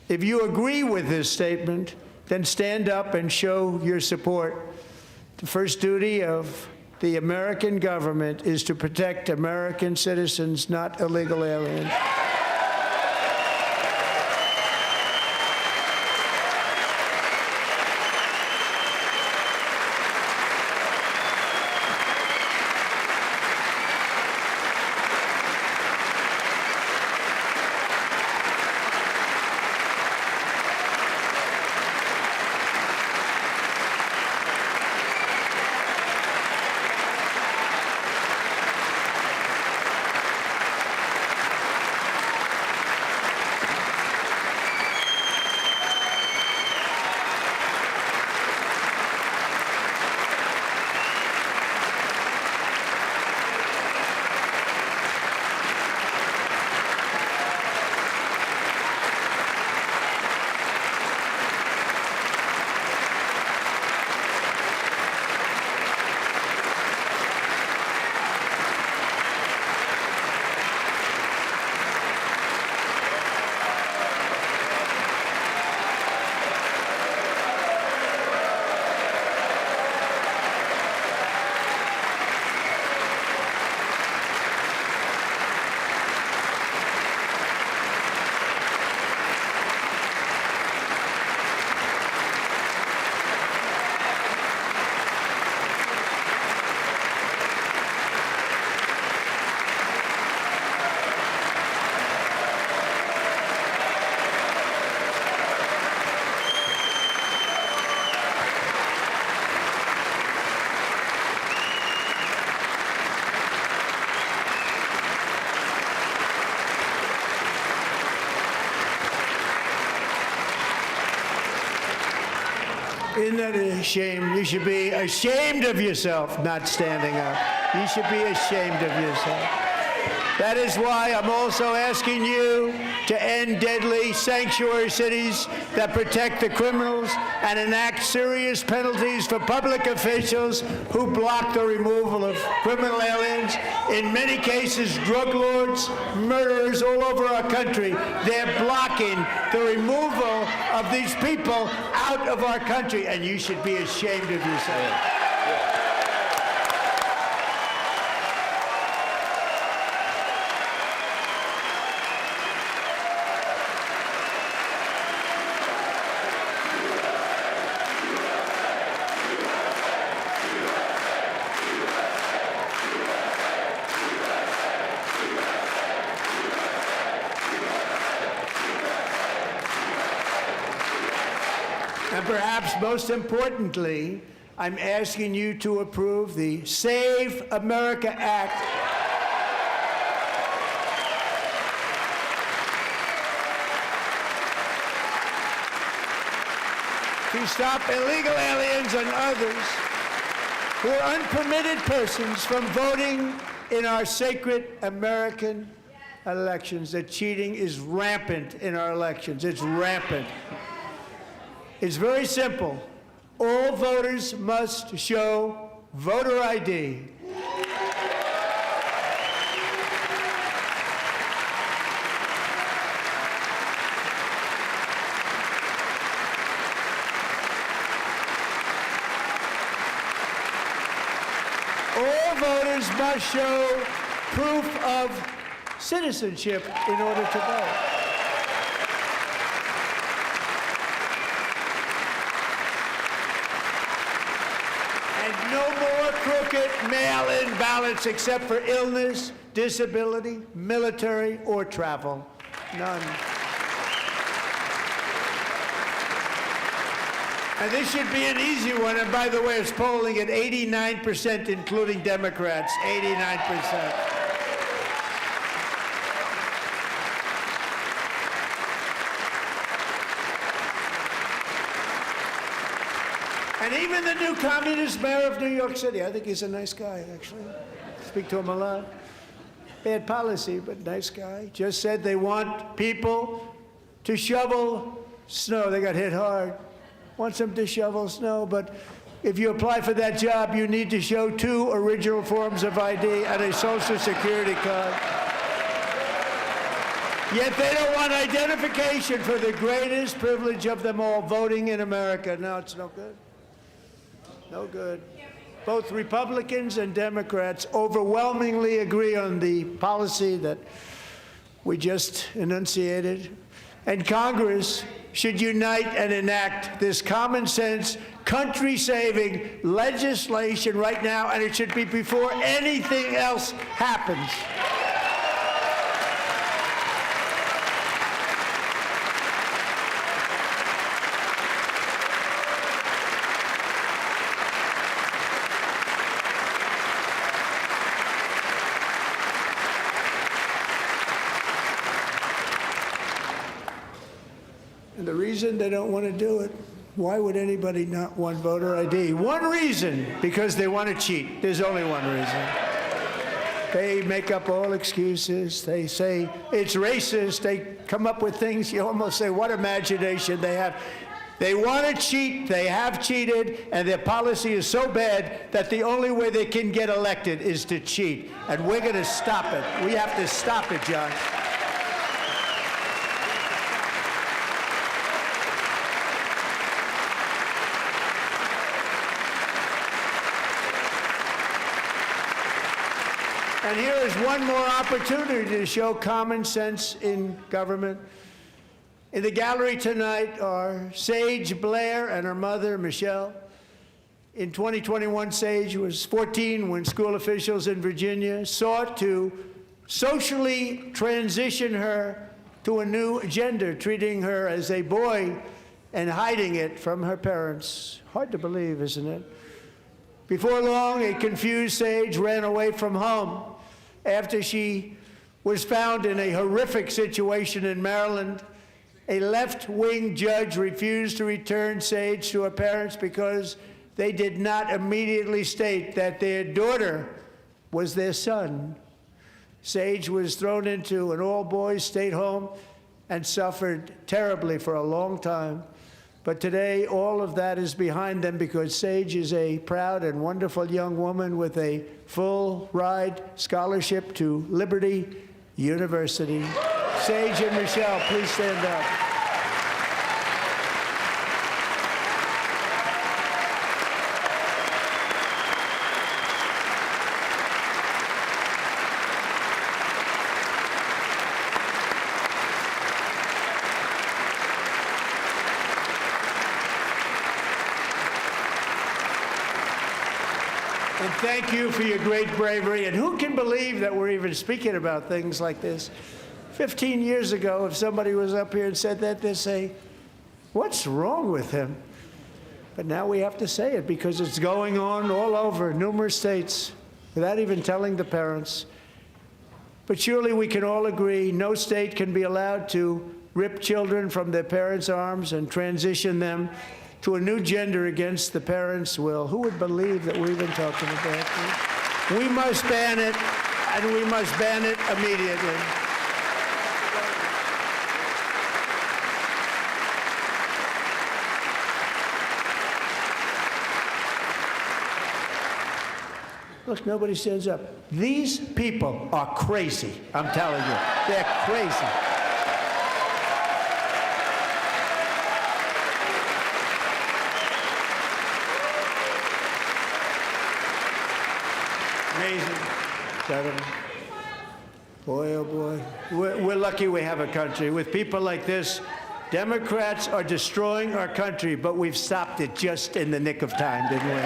If you agree with this statement, then stand up and show your support. The first duty of the American government is to protect American citizens, not illegal aliens. Isn't that a shame? You should be ashamed of yourself not standing up. You should be ashamed of yourself. That is why I'm also asking you to end deadly sanctuary cities that protect the criminals and enact serious penalties for public officials who block the removal of criminal aliens. In many cases, drug lords, murderers all over our country, they're blocking the removal of these people out of our country, and you should be ashamed of yourself. perhaps most importantly, I'm asking you to approve the Save America Act, to stop illegal aliens and others who are unpermitted persons from voting in our sacred American elections. That cheating is rampant in our elections. It's rampant. It's very simple. All voters must show voter ID. All voters must show proof of citizenship in order to vote. And no more crooked mail-in ballots except for illness, disability, military, or travel. None. And this should be an easy one. And by the way, it's polling at 89%, including Democrats, 89%. And even the new communist mayor of New York City, I think he's a nice guy, actually. Speak to him a lot. Bad policy, but nice guy. Just said they want people to shovel snow. They got hit hard. Wants them to shovel snow, but if you apply for that job, you need to show 2 original forms of ID and a Social Security card. Yet they don't want identification for the greatest privilege of them all, voting in America. No, it's no good. No good. Both Republicans and Democrats overwhelmingly agree on the policy that we just enunciated. And Congress should unite and enact this common sense, country-saving legislation right now, and it should be before anything else happens. And the reason they don't want to do it, why would anybody not want voter ID? One reason, because they want to cheat. There's only one reason. They make up all excuses. They say it's racist. They come up with things you almost say, what imagination they have. They want to cheat. They have cheated. And their policy is so bad that the only way they can get elected is to cheat. And we're going to stop it. We have to stop it, John. And here is one more opportunity to show common sense in government. In the gallery tonight are Sage Blair and her mother, Michelle. In 2021, Sage was 14 when school officials in Virginia sought to socially transition her to a new gender, treating her as a boy and hiding it from her parents. Hard to believe, isn't it? Before long, a confused Sage ran away from home after she was found in a horrific situation in Maryland. A left-wing judge refused to return Sage to her parents because they did not immediately state that their daughter was their son. Sage was thrown into an all-boys state home and suffered terribly for a long time. But today, all of that is behind them because Sage is a proud and wonderful young woman with a full-ride scholarship to Liberty University. Sage and Michelle, please stand up. And thank you for your great bravery. And who can believe that we're even speaking about things like this? 15 years ago, if somebody was up here and said that, they'd say, what's wrong with him? But now we have to say it because it's going on all over numerous states without even telling the parents. But surely we can all agree no state can be allowed to rip children from their parents' arms and transition them to a new gender against the parents' will. Who would believe that we're even talking about this? We must ban it, and we must ban it immediately. Look, nobody stands up. These people are crazy, I'm telling you. They're crazy. Amazing. Boy, oh boy. We're lucky we have a country. With people like this, Democrats are destroying our country, but we've stopped it just in the nick of time, didn't we?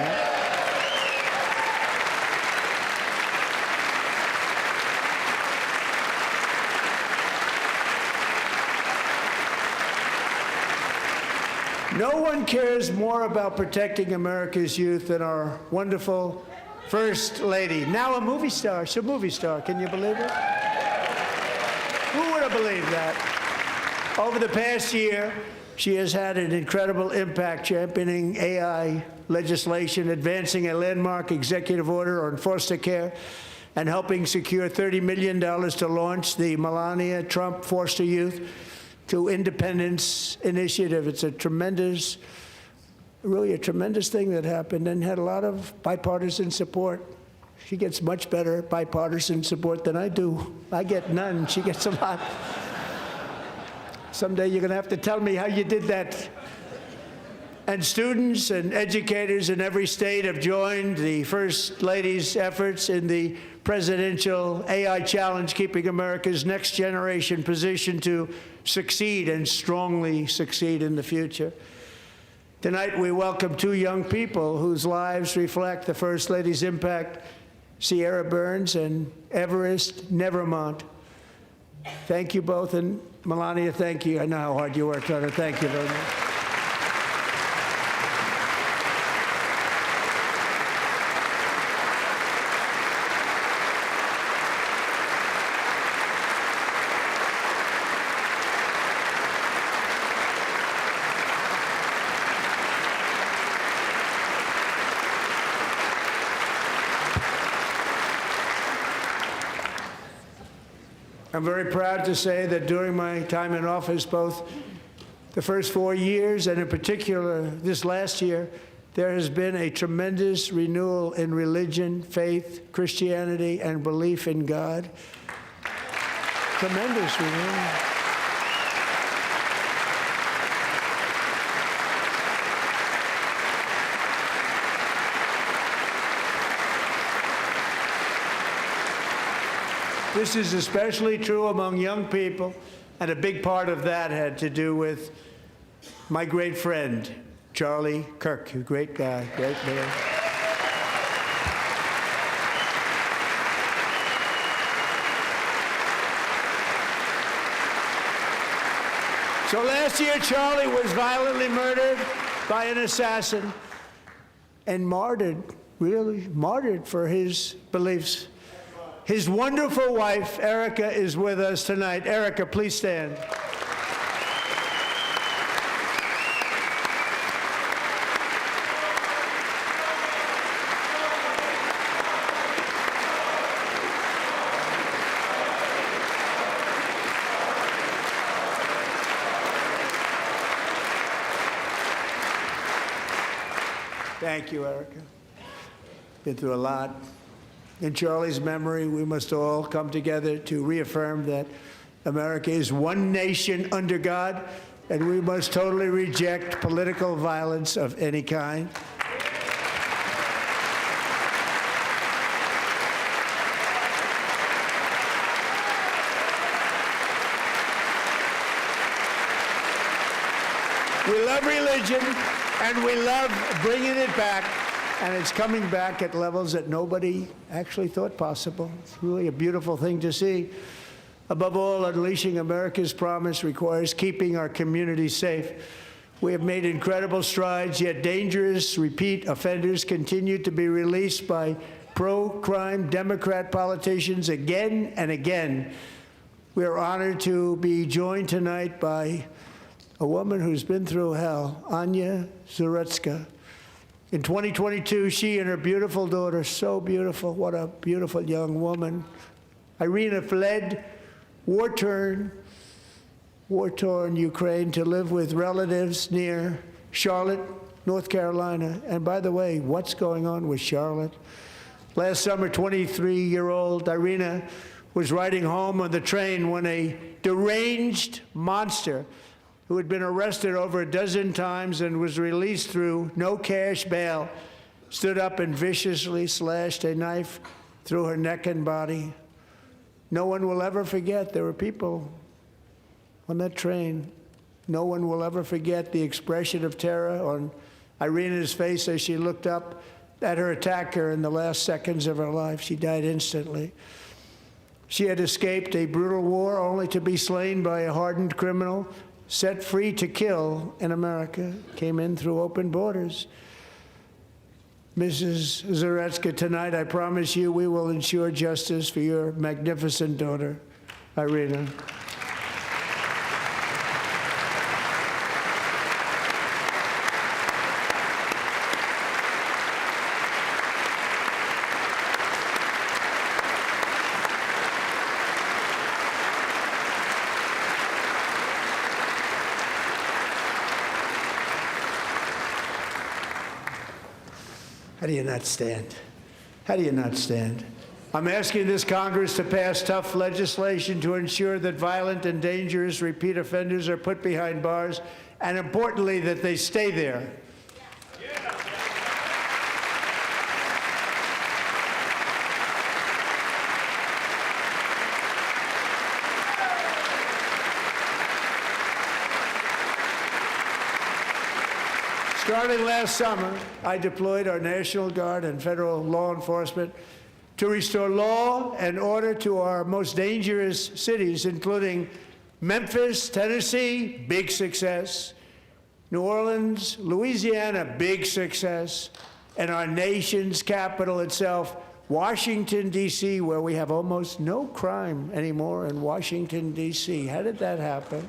No one cares more about protecting America's youth than our wonderful First Lady, now a movie star. She's a movie star. Can you believe it? Who would have believed that? Over the past year, she has had an incredible impact championing AI legislation, advancing a landmark executive order on foster care, and helping secure $30 million to launch the Melania Trump Foster Youth to Independence Initiative. It's a tremendous, really a tremendous thing that happened and had a lot of bipartisan support. She gets much better bipartisan support than I do. I get none. She gets a lot. Someday you're going to have to tell me how you did that. And students and educators in every state have joined the First Lady's efforts in the presidential AI challenge, keeping America's next generation positioned to succeed and strongly succeed in the future. Tonight, we welcome two young people whose lives reflect the First Lady's impact, Sierra Burns and Everest Nevermont. Thank you both, and Melania, thank you. I know how hard you worked on it. Thank you very much. I'm very proud to say that during my time in office, both the first 4 years and in particular this last year, there has been a tremendous renewal in religion, faith, Christianity, and belief in God. Tremendous renewal. This is especially true among young people, and a big part of that had to do with my great friend, Charlie Kirk, a great guy, great man. So last year, Charlie was violently murdered by an assassin and martyred, really martyred for his beliefs. His wonderful wife, Erica, is with us tonight. Erica, please stand. Thank you, Erica. Been through a lot. In Charlie's memory, we must all come together to reaffirm that America is one nation under God, and we must totally reject political violence of any kind. We love religion, and we love bringing it back. And it's coming back at levels that nobody actually thought possible. It's really a beautiful thing to see. Above all, unleashing America's promise requires keeping our communities safe. We have made incredible strides, yet dangerous repeat offenders continue to be released by pro-crime Democrat politicians again and again. We are honored to be joined tonight by a woman who's been through hell, Anya Zarutska. In 2022, she and her beautiful daughter, so beautiful, what a beautiful young woman, Irina, fled war-torn Ukraine to live with relatives near Charlotte, North Carolina. And by the way, what's going on with Charlotte? Last summer, 23-year-old Irina was riding home on the train when a deranged monster who had been arrested over a dozen times and was released through no cash bail stood up and viciously slashed a knife through her neck and body. No one will ever forget. There were people on that train. No one will ever forget the expression of terror on Irina's face as she looked up at her attacker in the last seconds of her life. She died instantly. She had escaped a brutal war only to be slain by a hardened criminal, set free to kill in America, came in through open borders. Mrs. Zarutska, tonight I promise you we will ensure justice for your magnificent daughter, Irina. How do you not stand? How do you not stand? I'm asking this Congress to pass tough legislation to ensure that violent and dangerous repeat offenders are put behind bars, and importantly, that they stay there. Starting last summer, I deployed our National Guard and federal law enforcement to restore law and order to our most dangerous cities, including Memphis, Tennessee, big success, New Orleans, Louisiana, big success, and our nation's capital itself, Washington, D.C., where we have almost no crime anymore in Washington, D.C. How did that happen?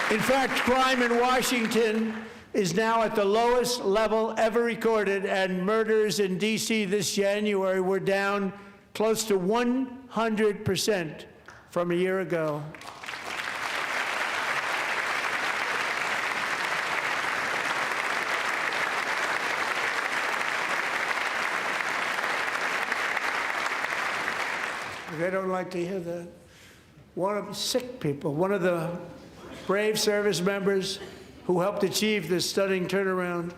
In fact, crime in Washington is now at the lowest level ever recorded, and murders in D.C. this January were down close to 100% from a year ago. They don't like to hear that. One of the sick people, one of the brave service members who helped achieve this stunning turnaround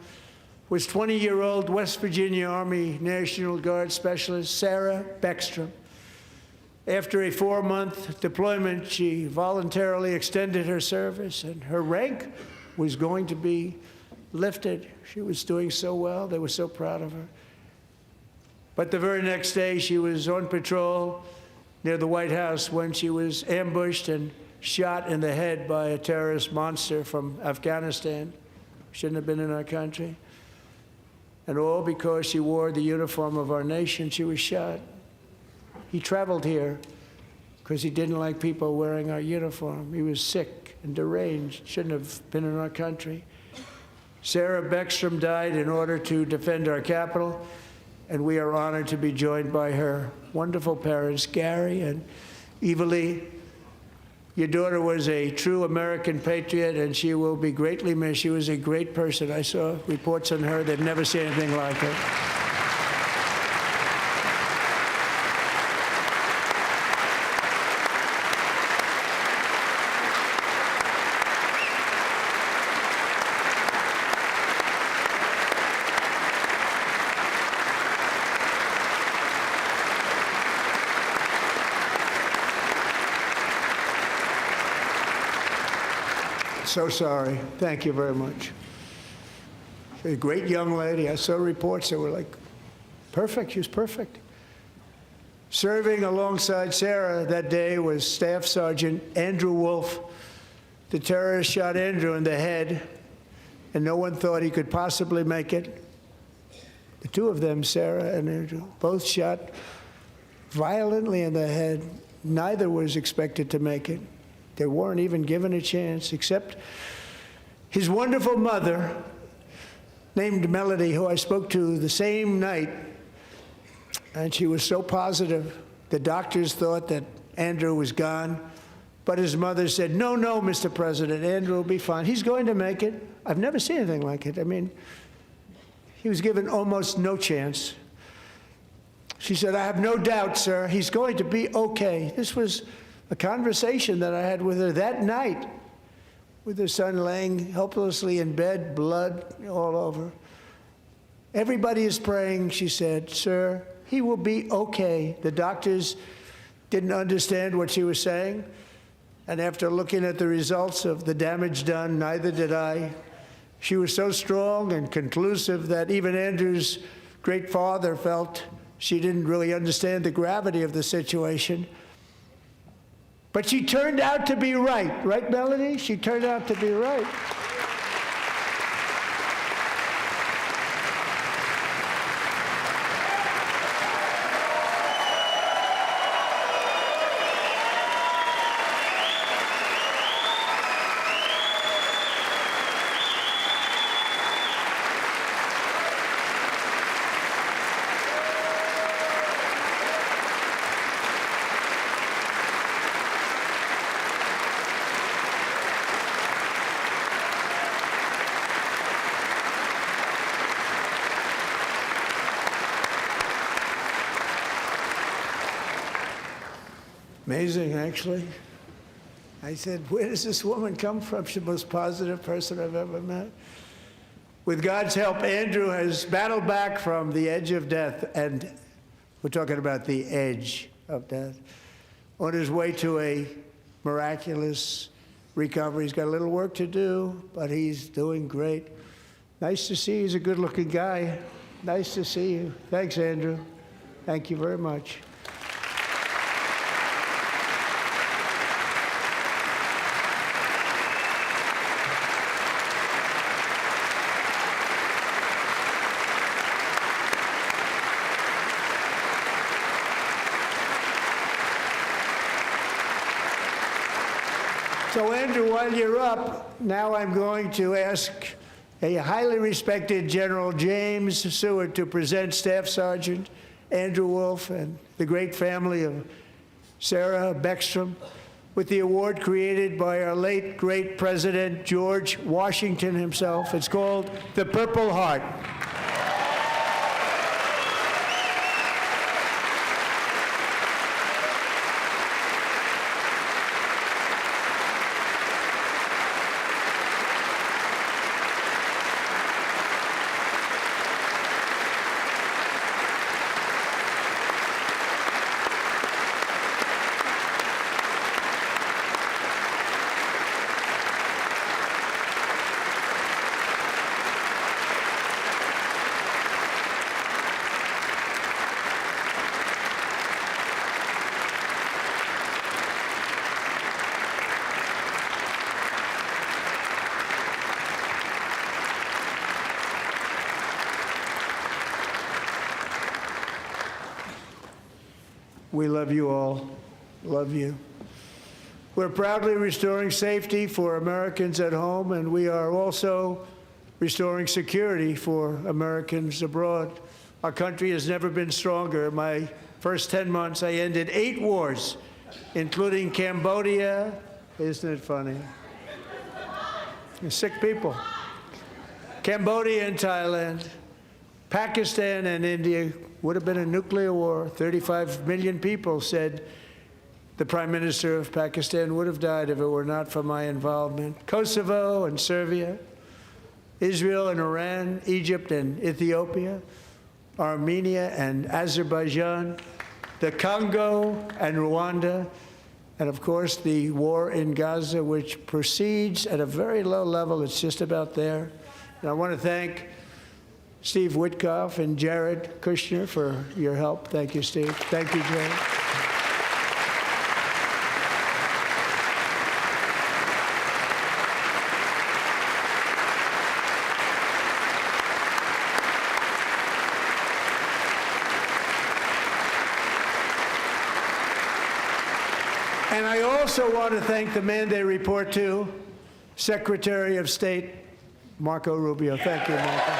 was 20-year-old West Virginia Army National Guard Specialist Sarah Beckstrom. After a 4-month deployment, she voluntarily extended her service, and her rank was going to be lifted. She was doing so well. They were so proud of her. But the very next day, she was on patrol near the White House when she was ambushed and shot in the head by a terrorist monster from Afghanistan. Shouldn't have been in our country. And all because she wore the uniform of our nation, she was shot. He traveled here because he didn't like people wearing our uniform. He was sick and deranged, shouldn't have been in our country. Sarah Beckstrom died in order to defend our capital, and we are honored to be joined by her wonderful parents, Gary and Eva Lee. Your daughter was a true American patriot, and she will be greatly missed. She was a great person. I saw reports on her. They've never seen anything like her. So sorry. Thank you very much. A great young lady. I saw reports that were like perfect. She was perfect. Serving alongside Sarah that day was Staff Sergeant Andrew Wolf. The terrorist shot Andrew in the head, and no one thought he could possibly make it. The two of them, Sarah and Andrew, both shot violently in the head. Neither was expected to make it. They weren't even given a chance, except his wonderful mother, named Melody, who I spoke to the same night, and she was so positive. The doctors thought that Andrew was gone, but his mother said, no, Mr. President, Andrew will be fine. He's going to make it. I've never seen anything like it. I mean, he was given almost no chance. She said, I have no doubt, sir, he's going to be okay. This was a conversation that I had with her that night, with her son laying helplessly in bed, blood all over. Everybody is praying, she said, sir, he will be okay. The doctors didn't understand what she was saying, and after looking at the results of the damage done, neither did I. She was so strong and conclusive that even Andrew's great father felt she didn't really understand the gravity of the situation. But she turned out to be right. Right, Melody? She turned out to be right. Amazing, actually. I said, where does this woman come from? She's the most positive person I've ever met. With God's help, Andrew has battled back from the edge of death, and we're talking about the edge of death, on his way to a miraculous recovery. He's got a little work to do, but he's doing great. Nice to see you. He's a good-looking guy. Nice to see you. Thanks, Andrew. Thank you very much. So, Andrew, while you're up, now I'm going to ask a highly respected General James Seward to present Staff Sergeant Andrew Wolf and the great family of Sarah Beckstrom with the award created by our late, great President George Washington himself. It's called the Purple Heart. We love you all. Love you. We're proudly restoring safety for Americans at home, and we are also restoring security for Americans abroad. Our country has never been stronger. In my first 10 months, I ended 8 wars, including Cambodia. Isn't it funny? Sick people. Cambodia and Thailand. Pakistan and India would have been a nuclear war. 35 million people said the Prime Minister of Pakistan would have died if it were not for my involvement. Kosovo and Serbia, Israel and Iran, Egypt and Ethiopia, Armenia and Azerbaijan, the Congo and Rwanda, and of course the war in Gaza, which proceeds at a very low level. It's just about there. And I want to thank Steve Witkoff and Jared Kushner for your help. Thank you, Steve. Thank you, Jared. And I also want to thank the man they report to, Secretary of State Marco Rubio. Thank you, Marco.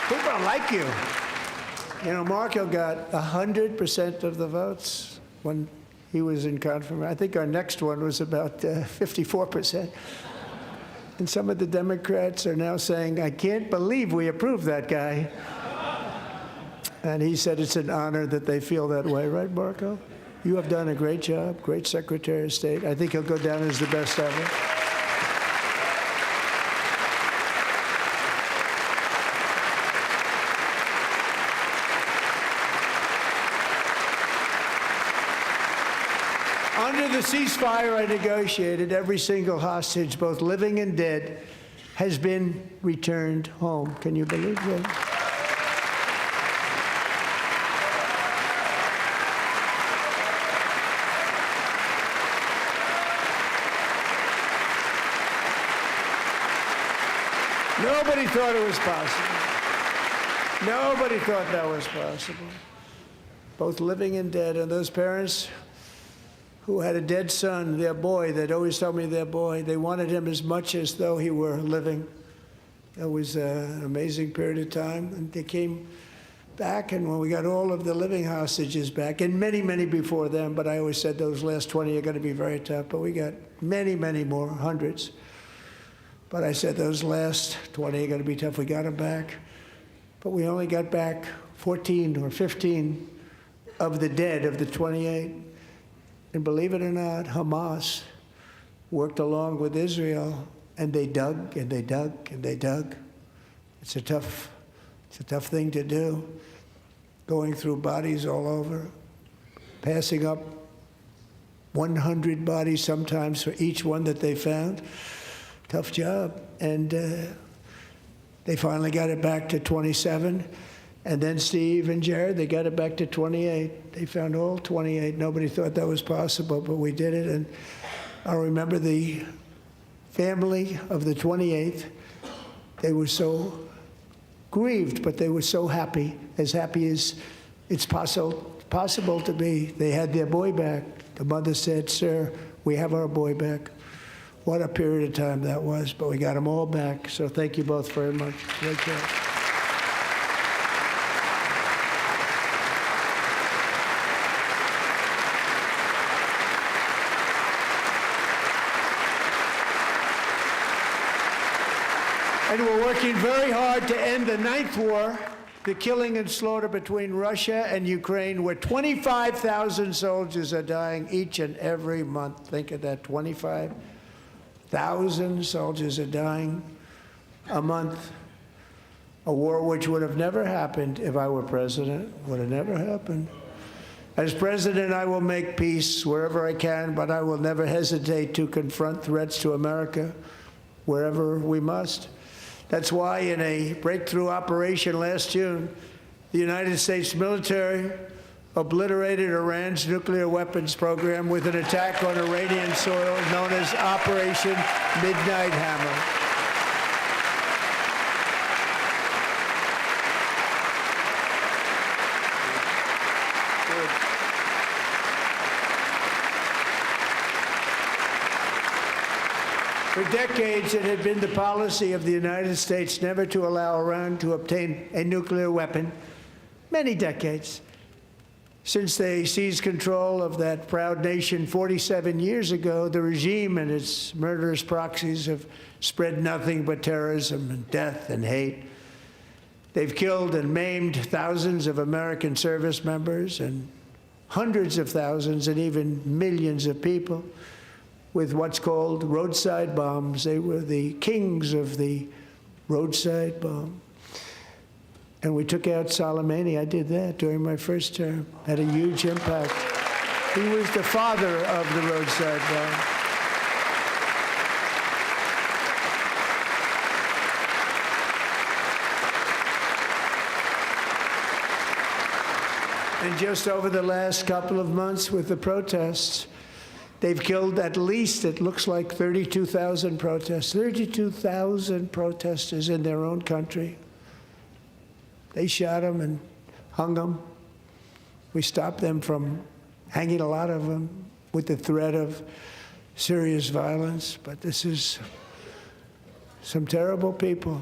People don't like you. You know, Marco got 100% of the votes when he was in confirmation. I think our next one was about 54%. And some of the Democrats are now saying, I can't believe we approved that guy. And he said it's an honor that they feel that way. Right, Marco? You have done a great job, great Secretary of State. I think he'll go down as the best ever. Under the ceasefire I negotiated, every single hostage, both living and dead, has been returned home. Can you believe that? Nobody thought it was possible. Nobody thought that was possible. Both living and dead, and those parents who had a dead son, their boy, they'd always tell me their boy, they wanted him as much as though he were living. It was an amazing period of time. And they came back, and when we got all of the living hostages back, and many, many before them, but I always said those last 20 are going to be very tough, but we got many, many more, hundreds. But I said those last 20 are going to be tough. We got them back. But we only got back 14 or 15 of the dead, of the 28. And believe it or not, Hamas worked along with Israel, and they dug and they dug and they dug. It's a tough thing to do, going through bodies all over, passing up 100 bodies sometimes for each one that they found. Tough job. And they finally got it back to 27. And then Steve and Jared, they got it back to 28. They found all 28. Nobody thought that was possible, but we did it. And I remember the family of the 28th. They were so grieved, but they were so happy as it's possible to be. They had their boy back. The mother said, "Sir, we have our boy back." What a period of time that was, but we got them all back. So thank you both very much. Great job. And we're working very hard to end the 9th war, the killing and slaughter between Russia and Ukraine, where 25,000 soldiers are dying each and every month. Think of that, 25,000 soldiers are dying a month. A war which would have never happened if I were president, would have never happened. As president, I will make peace wherever I can, but I will never hesitate to confront threats to America wherever we must. That's why in a breakthrough operation last June, the United States military obliterated Iran's nuclear weapons program with an attack on Iranian soil known as Operation Midnight Hammer. For decades, it had been the policy of the United States never to allow Iran to obtain a nuclear weapon. Many decades. Since they seized control of that proud nation 47 years ago, the regime and its murderous proxies have spread nothing but terrorism and death and hate. They've killed and maimed thousands of American service members and hundreds of thousands and even millions of people. with what's called roadside bombs. They were the kings of the roadside bomb. And we took out Soleimani. I did that during my first term. Had a huge impact. He was the father of the roadside bomb. And just over the last couple of months with the protests, they've killed at least, it looks like, 32,000 protests. 32,000 protesters in their own country. They shot them and hung them. We stopped them from hanging a lot of them with the threat of serious violence. But this is some terrible people.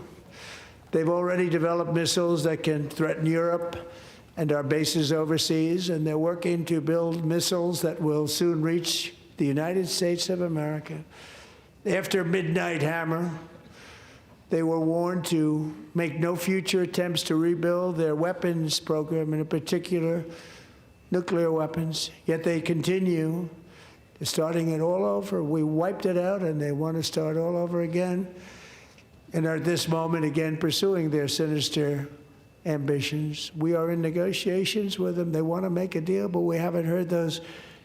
They've already developed missiles that can threaten Europe and our bases overseas, and they're working to build missiles that will soon reach the United States of America. After Midnight Hammer, they were warned to make no future attempts to rebuild their weapons program, and in particular, nuclear weapons. Yet they continue. They're starting it all over. We wiped it out, and they want to start all over again, and are at this moment again pursuing their sinister ambitions. We are in negotiations with them. They want to make a deal, but we haven't heard those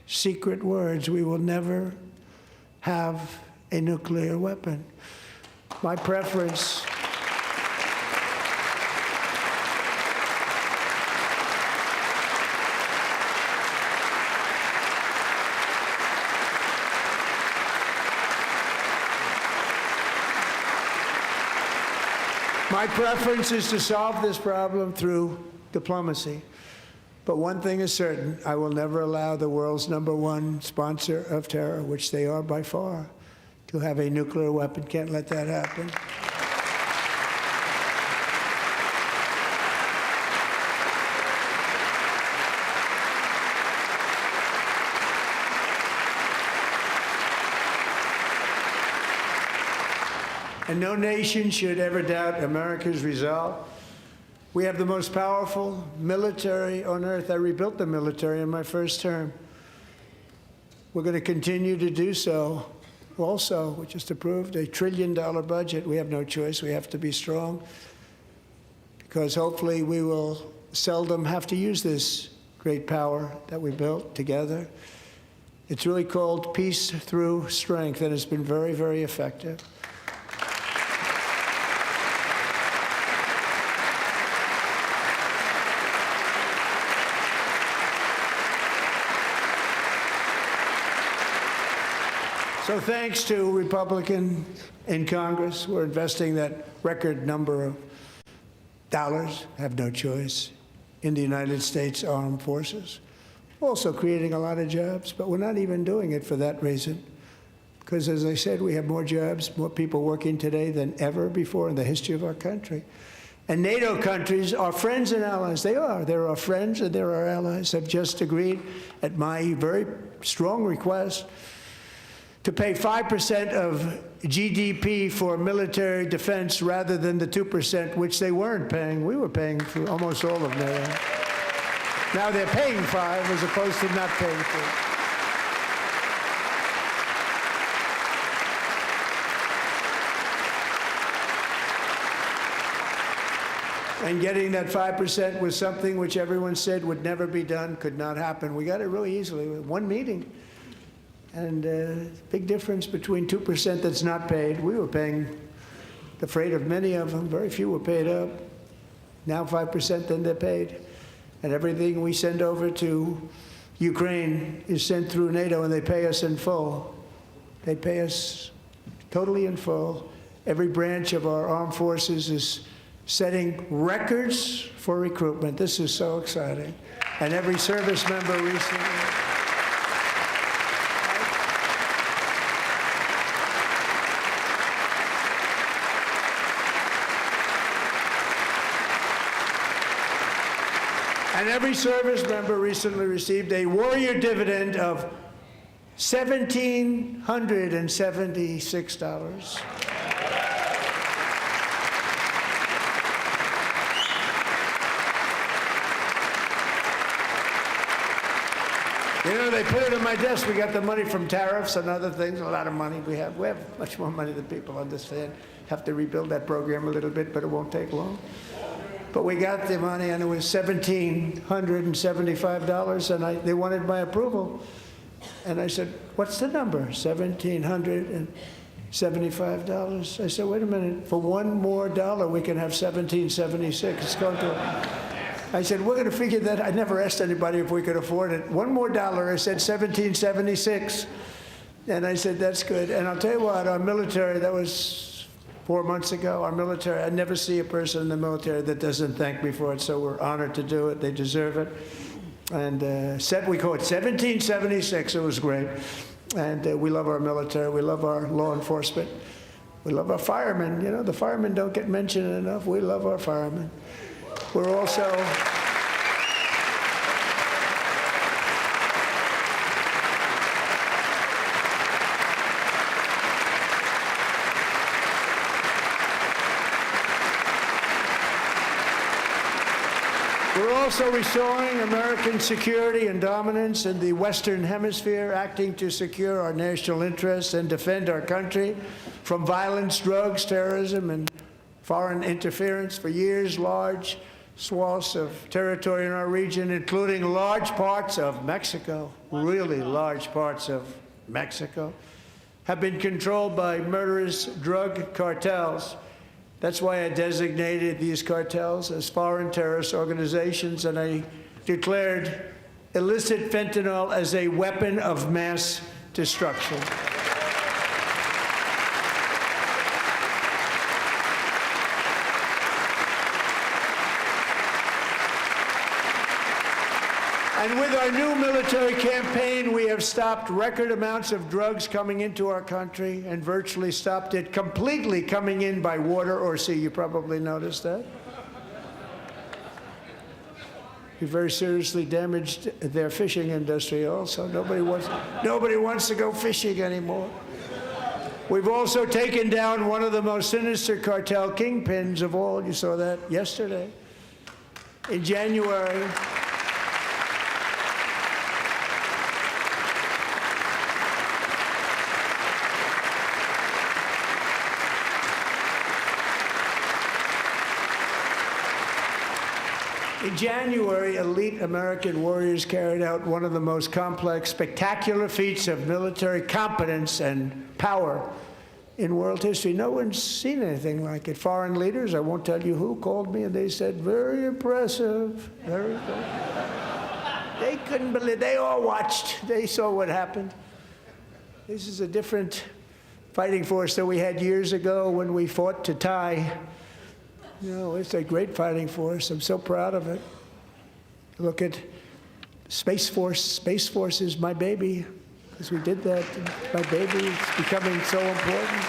secret words. We will never have a nuclear weapon. My preference is to solve this problem through diplomacy. But one thing is certain, I will never allow the world's #1 sponsor of terror, which they are by far, to have a nuclear weapon. Can't let that happen. And no nation should ever doubt America's resolve. We have the most powerful military on earth. I rebuilt the military in my first term. We're going to continue to do so. Also, we just approved a $1 trillion budget. We have no choice. We have to be strong, because hopefully we will seldom have to use this great power that we built together. It's really called peace through strength, and it's been very, very effective. So thanks to Republicans in Congress, we're investing that record number of dollars, have no choice, in the United States Armed Forces. Also creating a lot of jobs, but we're not even doing it for that reason. Because as I said, we have more jobs, more people working today than ever before in the history of our country. And NATO countries are friends and allies. They are. They're our friends and they're our allies. Have just agreed, at my very strong request, to pay 5% of GDP for military defense rather than the 2%, which they weren't paying. We were paying for almost all of NATO. Now they're paying 5 as opposed to not paying 4. And getting that 5% was something which everyone said would never be done, could not happen. We got it really easily with one meeting. And big difference between 2% that's not paid. We were paying the freight of many of them. Very few were paid up. Now 5%, then they're paid. And everything we send over to Ukraine is sent through NATO, and they pay us in full. They pay us totally in full. Every branch of our armed forces is setting records for recruitment. This is so exciting. And every service member recently. And every service member recently received a warrior dividend of $1,776. You know, they put it on my desk. We got the money from tariffs and other things, a lot of money we have. We have much more money than people understand. Have to rebuild that program a little bit, but it won't take long. But we got the money, and it was $1,775, and they wanted my approval. And I said, what's the number? $1,775. I said, wait a minute. For one more dollar, we can have $1,776. It's going to... I said, we're going to figure that. I never asked anybody if we could afford it. One more dollar, I said $1,776. And I said, that's good. And I'll tell you what, our military, that was 4 months ago, our military, I never see a person in the military that doesn't thank me for it, so we're honored to do it. They deserve it. And we call it 1776. It was great. And we love our military. We love our law enforcement. We love our firemen. You know, the firemen don't get mentioned enough. We love our firemen. We're also... We're also restoring American security and dominance in the Western Hemisphere, acting to secure our national interests and defend our country from violence, drugs, terrorism, and foreign interference. For years, large swaths of territory in our region, including large parts of Mexico, really large parts of Mexico, have been controlled by murderous drug cartels. That's why I designated these cartels as foreign terrorist organizations, and I declared illicit fentanyl as a weapon of mass destruction. And with our new military campaign, we have stopped record amounts of drugs coming into our country and virtually stopped it completely coming in by water or sea. You probably noticed that. We very seriously damaged their fishing industry also. Nobody wants to go fishing anymore. We've also taken down one of the most sinister cartel kingpins of all. You saw that yesterday. In January, elite American warriors carried out one of the most complex, spectacular feats of military competence and power in world history. No one's seen anything like it. Foreign leaders, I won't tell you who, called me and they said, very impressive, very good. They couldn't believe, they all watched, they saw what happened. This is a different fighting force that we had years ago when we fought to tie. You know, it's a great fighting force. I'm so proud of it. Look at Space Force. Space Force is my baby, because we did that. My baby is becoming so important.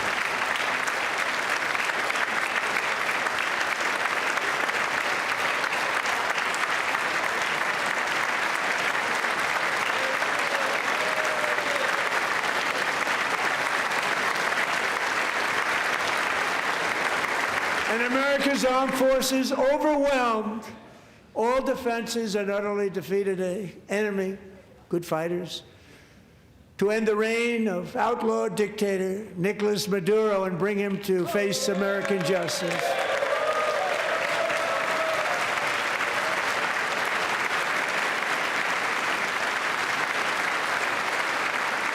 And America's armed forces overwhelmed all defenses and utterly defeated an enemy, good fighters, to end the reign of outlaw dictator Nicolas Maduro and bring him to face American justice.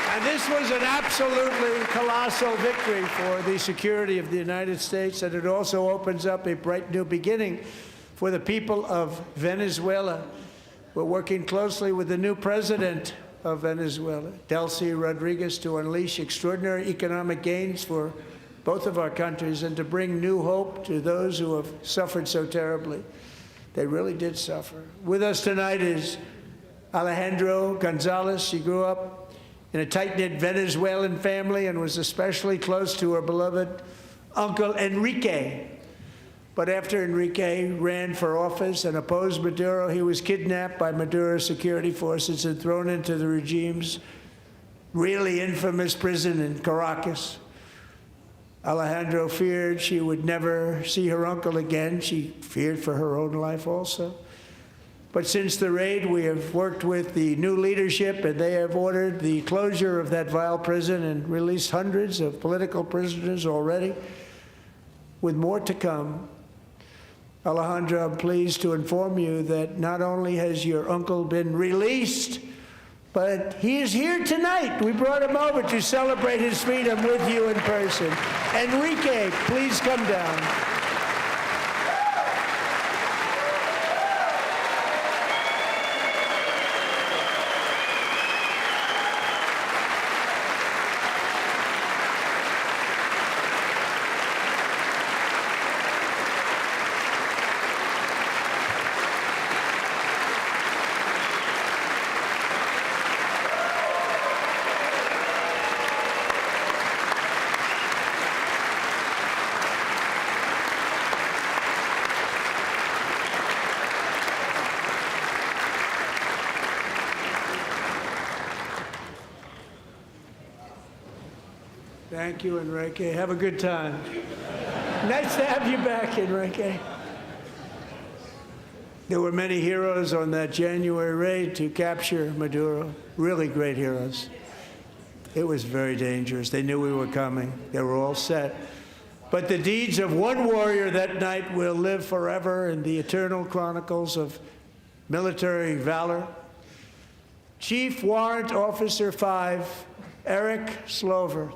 And this was an absolutely colossal victory for the security of the United States, and it also opens up a bright new beginning for the people of Venezuela. We're working closely with the new president of Venezuela, Delcy Rodriguez, to unleash extraordinary economic gains for both of our countries and to bring new hope to those who have suffered so terribly. They really did suffer. With us tonight is Alejandro Gonzalez. She grew up in a tight-knit Venezuelan family and was especially close to her beloved uncle Enrique. But after Enrique ran for office and opposed Maduro, he was kidnapped by Maduro's security forces and thrown into the regime's really infamous prison in Caracas. Alejandro feared she would never see her uncle again. She feared for her own life also. But since the raid, we have worked with the new leadership, and they have ordered the closure of that vile prison and released hundreds of political prisoners already, with more to come. Alejandra, I'm pleased to inform you that not only has your uncle been released, but he is here tonight. We brought him over to celebrate his freedom with you in person. Enrique, please come down. Thank you, Enrique. Have a good time. Nice to have you back, Enrique. There were many heroes on that January raid to capture Maduro, really great heroes. It was very dangerous. They knew we were coming. They were all set. But the deeds of one warrior that night will live forever in the eternal chronicles of military valor. Chief Warrant Officer 5, Eric Slover,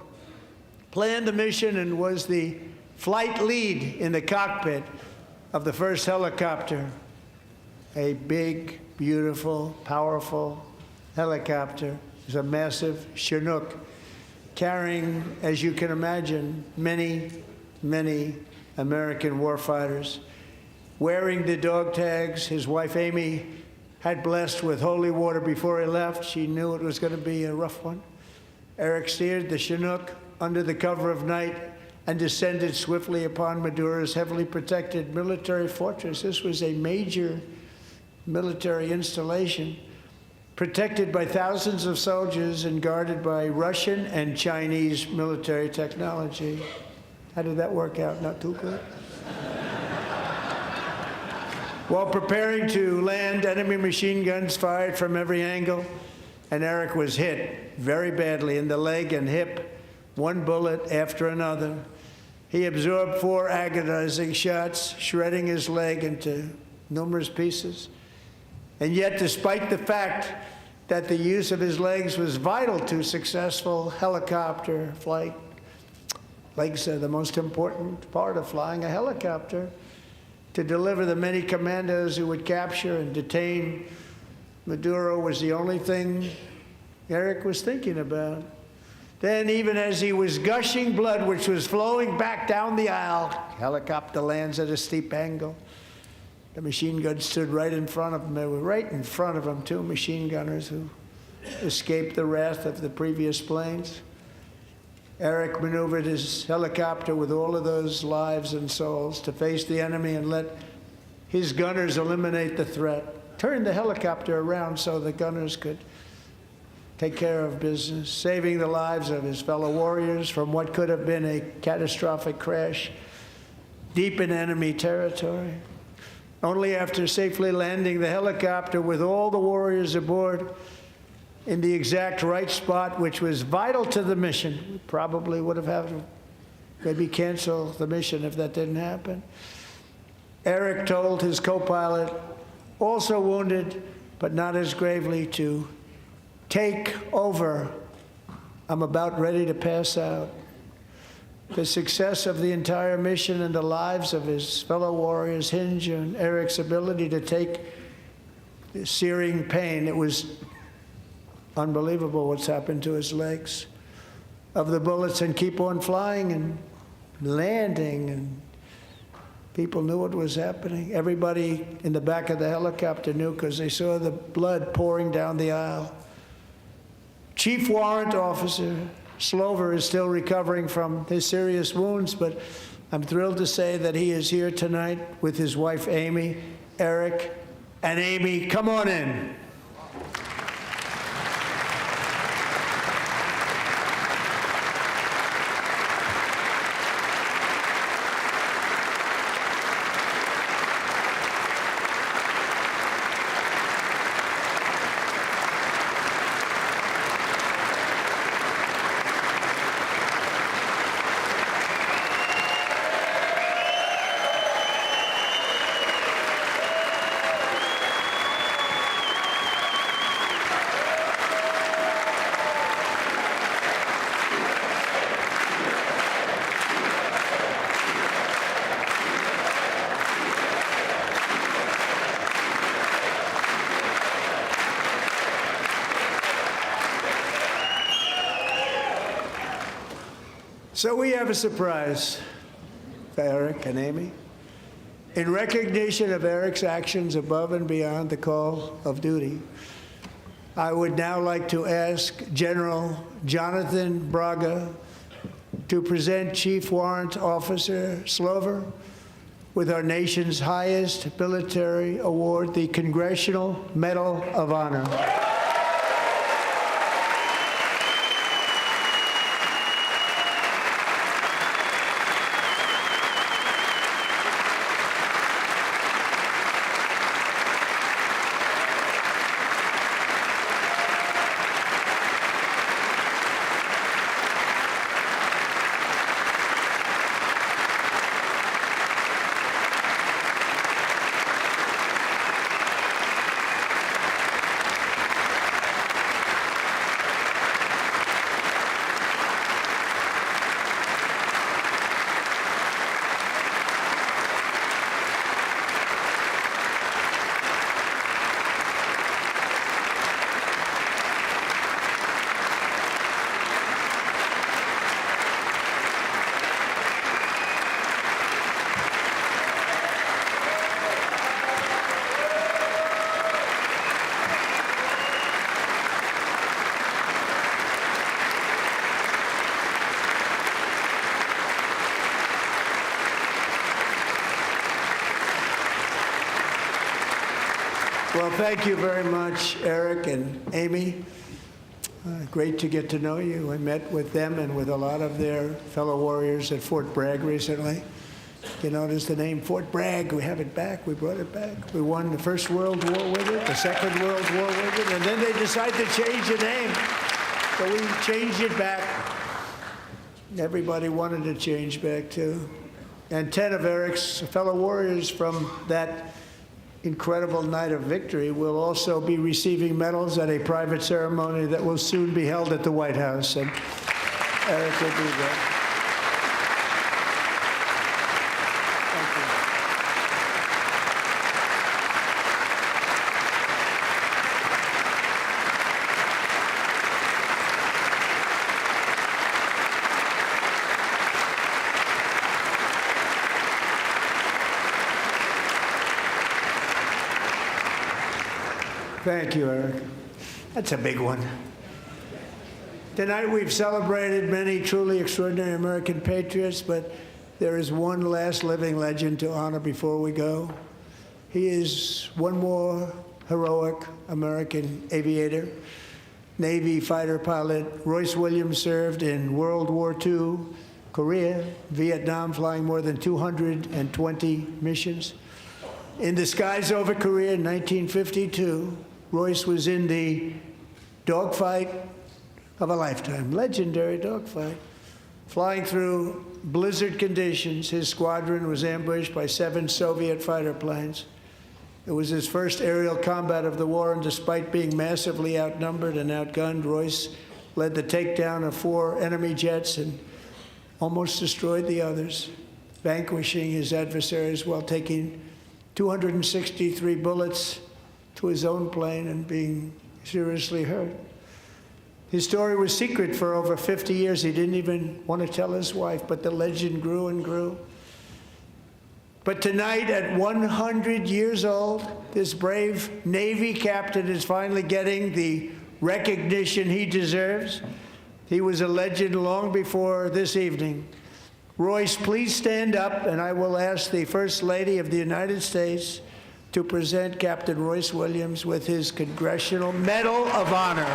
planned the mission and was the flight lead in the cockpit of the first helicopter, a big, beautiful, powerful helicopter. It was a massive Chinook carrying, as you can imagine, many, many American warfighters. Wearing the dog tags, his wife Amy had blessed with holy water before he left. She knew it was going to be a rough one. Eric steered the Chinook under the cover of night and descended swiftly upon Maduro's heavily protected military fortress. This was a major military installation, protected by thousands of soldiers and guarded by Russian and Chinese military technology. How did that work out? Not too good? While preparing to land, enemy machine guns fired from every angle, and Eric was hit very badly in the leg and hip, one bullet after another. He absorbed 4 agonizing shots, shredding his leg into numerous pieces. And yet, despite the fact that the use of his legs was vital to successful helicopter flight, legs are the most important part of flying a helicopter, to deliver the many commandos who would capture and detain Maduro was the only thing Eric was thinking about. Then, even as he was gushing blood, which was flowing back down the aisle, helicopter lands at a steep angle. The machine guns stood right in front of him. They were right in front of him, 2 machine gunners who escaped the wrath of the previous planes. Eric maneuvered his helicopter with all of those lives and souls to face the enemy and let his gunners eliminate the threat. Turned the helicopter around so the gunners could take care of business, saving the lives of his fellow warriors from what could have been a catastrophic crash deep in enemy territory. Only after safely landing the helicopter with all the warriors aboard in the exact right spot, which was vital to the mission. We probably would have had to maybe cancel the mission if that didn't happen. Eric told his co-pilot, also wounded, but not as gravely, to take over. I'm about ready to pass out. The success of the entire mission and the lives of his fellow warriors hinge on Eric's ability to take the searing pain. It was unbelievable what's happened to his legs of the bullets and keep on flying and landing, and people knew what was happening. Everybody in the back of the helicopter knew because they saw the blood pouring down the aisle. Chief Warrant Officer Slover is still recovering from his serious wounds, but I'm thrilled to say that he is here tonight with his wife, Amy, Eric, and Amy. Come on in. So we have a surprise for Eric and Amy. In recognition of Eric's actions above and beyond the call of duty, I would now like to ask General Jonathan Braga to present Chief Warrant Officer Slover with our nation's highest military award, the Congressional Medal of Honor. Well, thank you very much, Eric and Amy. Great to get to know you. I met with them and with a lot of their fellow warriors at Fort Bragg recently. You notice the name Fort Bragg. We have it back. We brought it back. We won the First World War with it, the Second World War with it, and then they decided to change the name. So we changed it back. Everybody wanted to change back, too. And 10 of Eric's fellow warriors from that incredible night of victory will also be receiving medals at a private ceremony that will soon be held at the White House, and Eric will be there. Thank you. Thank you, Eric. That's a big one. Tonight we've celebrated many truly extraordinary American patriots, but there is one last living legend to honor before we go. He is one more heroic American aviator, Navy fighter pilot. Royce Williams served in World War II, Korea, Vietnam, flying more than 220 missions. In the skies over Korea in 1952, Royce was in the dogfight of a lifetime, legendary dogfight. Flying through blizzard conditions, his squadron was ambushed by 7 Soviet fighter planes. It was his first aerial combat of the war, and despite being massively outnumbered and outgunned, Royce led the takedown of 4 enemy jets and almost destroyed the others, vanquishing his adversaries while taking 263 bullets to his own plane and being seriously hurt. His story was secret for over 50 years. He didn't even want to tell his wife, but the legend grew and grew. But tonight, at 100 years old, this brave Navy captain is finally getting the recognition he deserves. He was a legend long before this evening. Royce, please stand up, and I will ask the First Lady of the United States to present Captain Royce Williams with his Congressional Medal of Honor.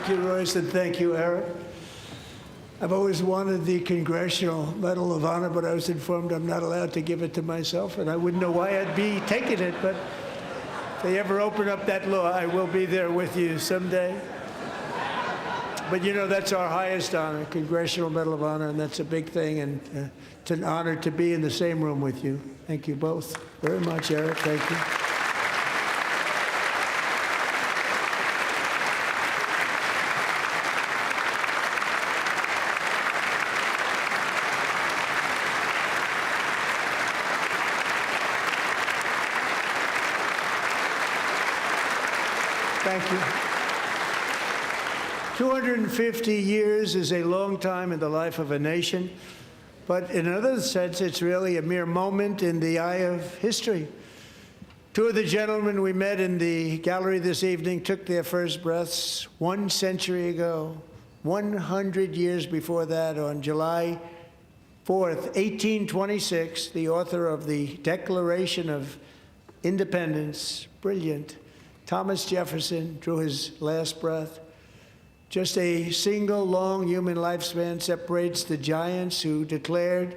Thank you, Royce, and thank you, Eric. I've always wanted the Congressional Medal of Honor, but I was informed I'm not allowed to give it to myself, and I wouldn't know why I'd be taking it, but if they ever open up that law, I will be there with you someday. But you know, that's our highest honor, Congressional Medal of Honor, and that's a big thing, and it's an honor to be in the same room with you. Thank you both very much, Eric. Thank you. Thank you. 250 years is a long time in the life of a nation, but in another sense, it's really a mere moment in the eye of history. Two of the gentlemen we met in the gallery this evening took their first breaths 1 century ago, 100 years before that, on July 4th, 1826, the author of the Declaration of Independence, brilliant, Thomas Jefferson, drew his last breath. Just a single long human lifespan separates the giants who declared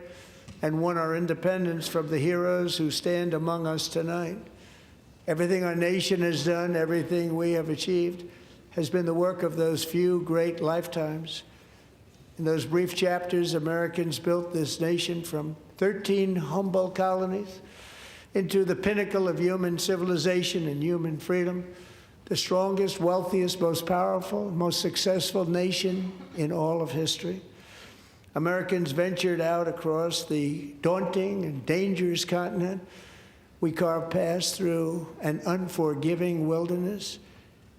and won our independence from the heroes who stand among us tonight. Everything our nation has done, everything we have achieved, has been the work of those few great lifetimes. In those brief chapters, Americans built this nation from 13 humble colonies into the pinnacle of human civilization and human freedom, the strongest, wealthiest, most powerful, most successful nation in all of history. Americans ventured out across the daunting and dangerous continent. We carved paths through an unforgiving wilderness,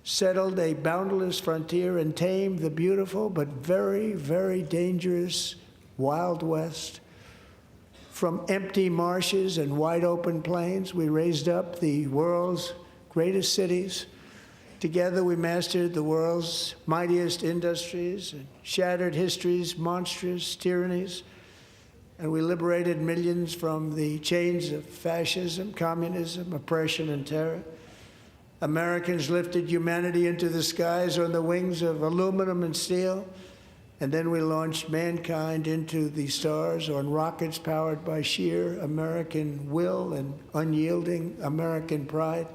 settled a boundless frontier, and tamed the beautiful but very, very dangerous Wild West. From empty marshes and wide open plains, we raised up the world's greatest cities. Together, we mastered the world's mightiest industries and shattered history's monstrous tyrannies. And we liberated millions from the chains of fascism, communism, oppression, and terror. Americans lifted humanity into the skies on the wings of aluminum and steel. And then we launched mankind into the stars on rockets powered by sheer American will and unyielding American pride.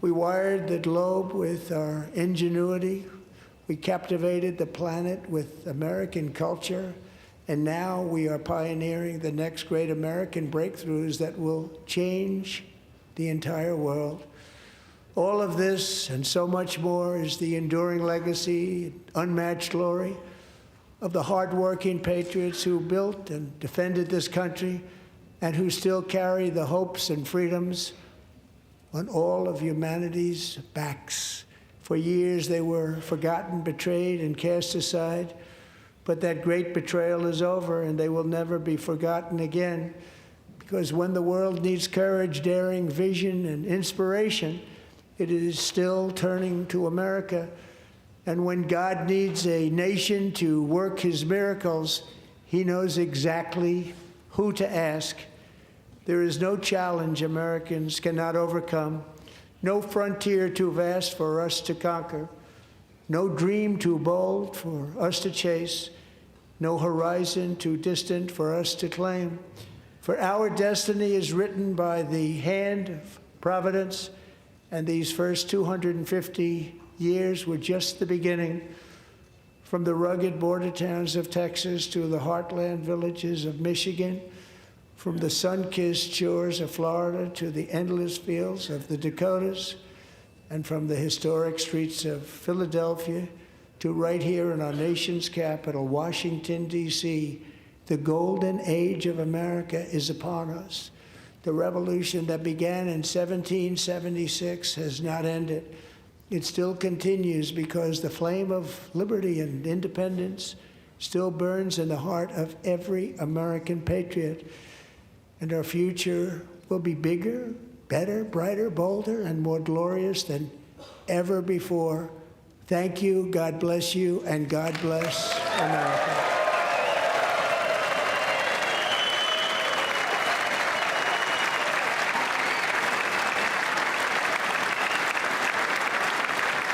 We wired the globe with our ingenuity. We captivated the planet with American culture. And now we are pioneering the next great American breakthroughs that will change the entire world. All of this and so much more is the enduring legacy, unmatched glory of the hardworking patriots who built and defended this country and who still carry the hopes and freedoms on all of humanity's backs. For years they were forgotten, betrayed, and cast aside, but that great betrayal is over and they will never be forgotten again, because when the world needs courage, daring, vision, and inspiration, it is still turning to America. And when God needs a nation to work his miracles, he knows exactly who to ask. There is no challenge Americans cannot overcome, no frontier too vast for us to conquer, no dream too bold for us to chase, no horizon too distant for us to claim. For our destiny is written by the hand of providence, and these first 250 years were just the beginning. From the rugged border towns of Texas to the heartland villages of Michigan, from the sun-kissed shores of Florida to the endless fields of the Dakotas, and from the historic streets of Philadelphia to right here in our nation's capital, Washington, D.C., the golden age of America is upon us. The revolution that began in 1776 has not ended. It still continues because the flame of liberty and independence still burns in the heart of every American patriot. And our future will be bigger, better, brighter, bolder, and more glorious than ever before. Thank you, God bless you, and God bless America.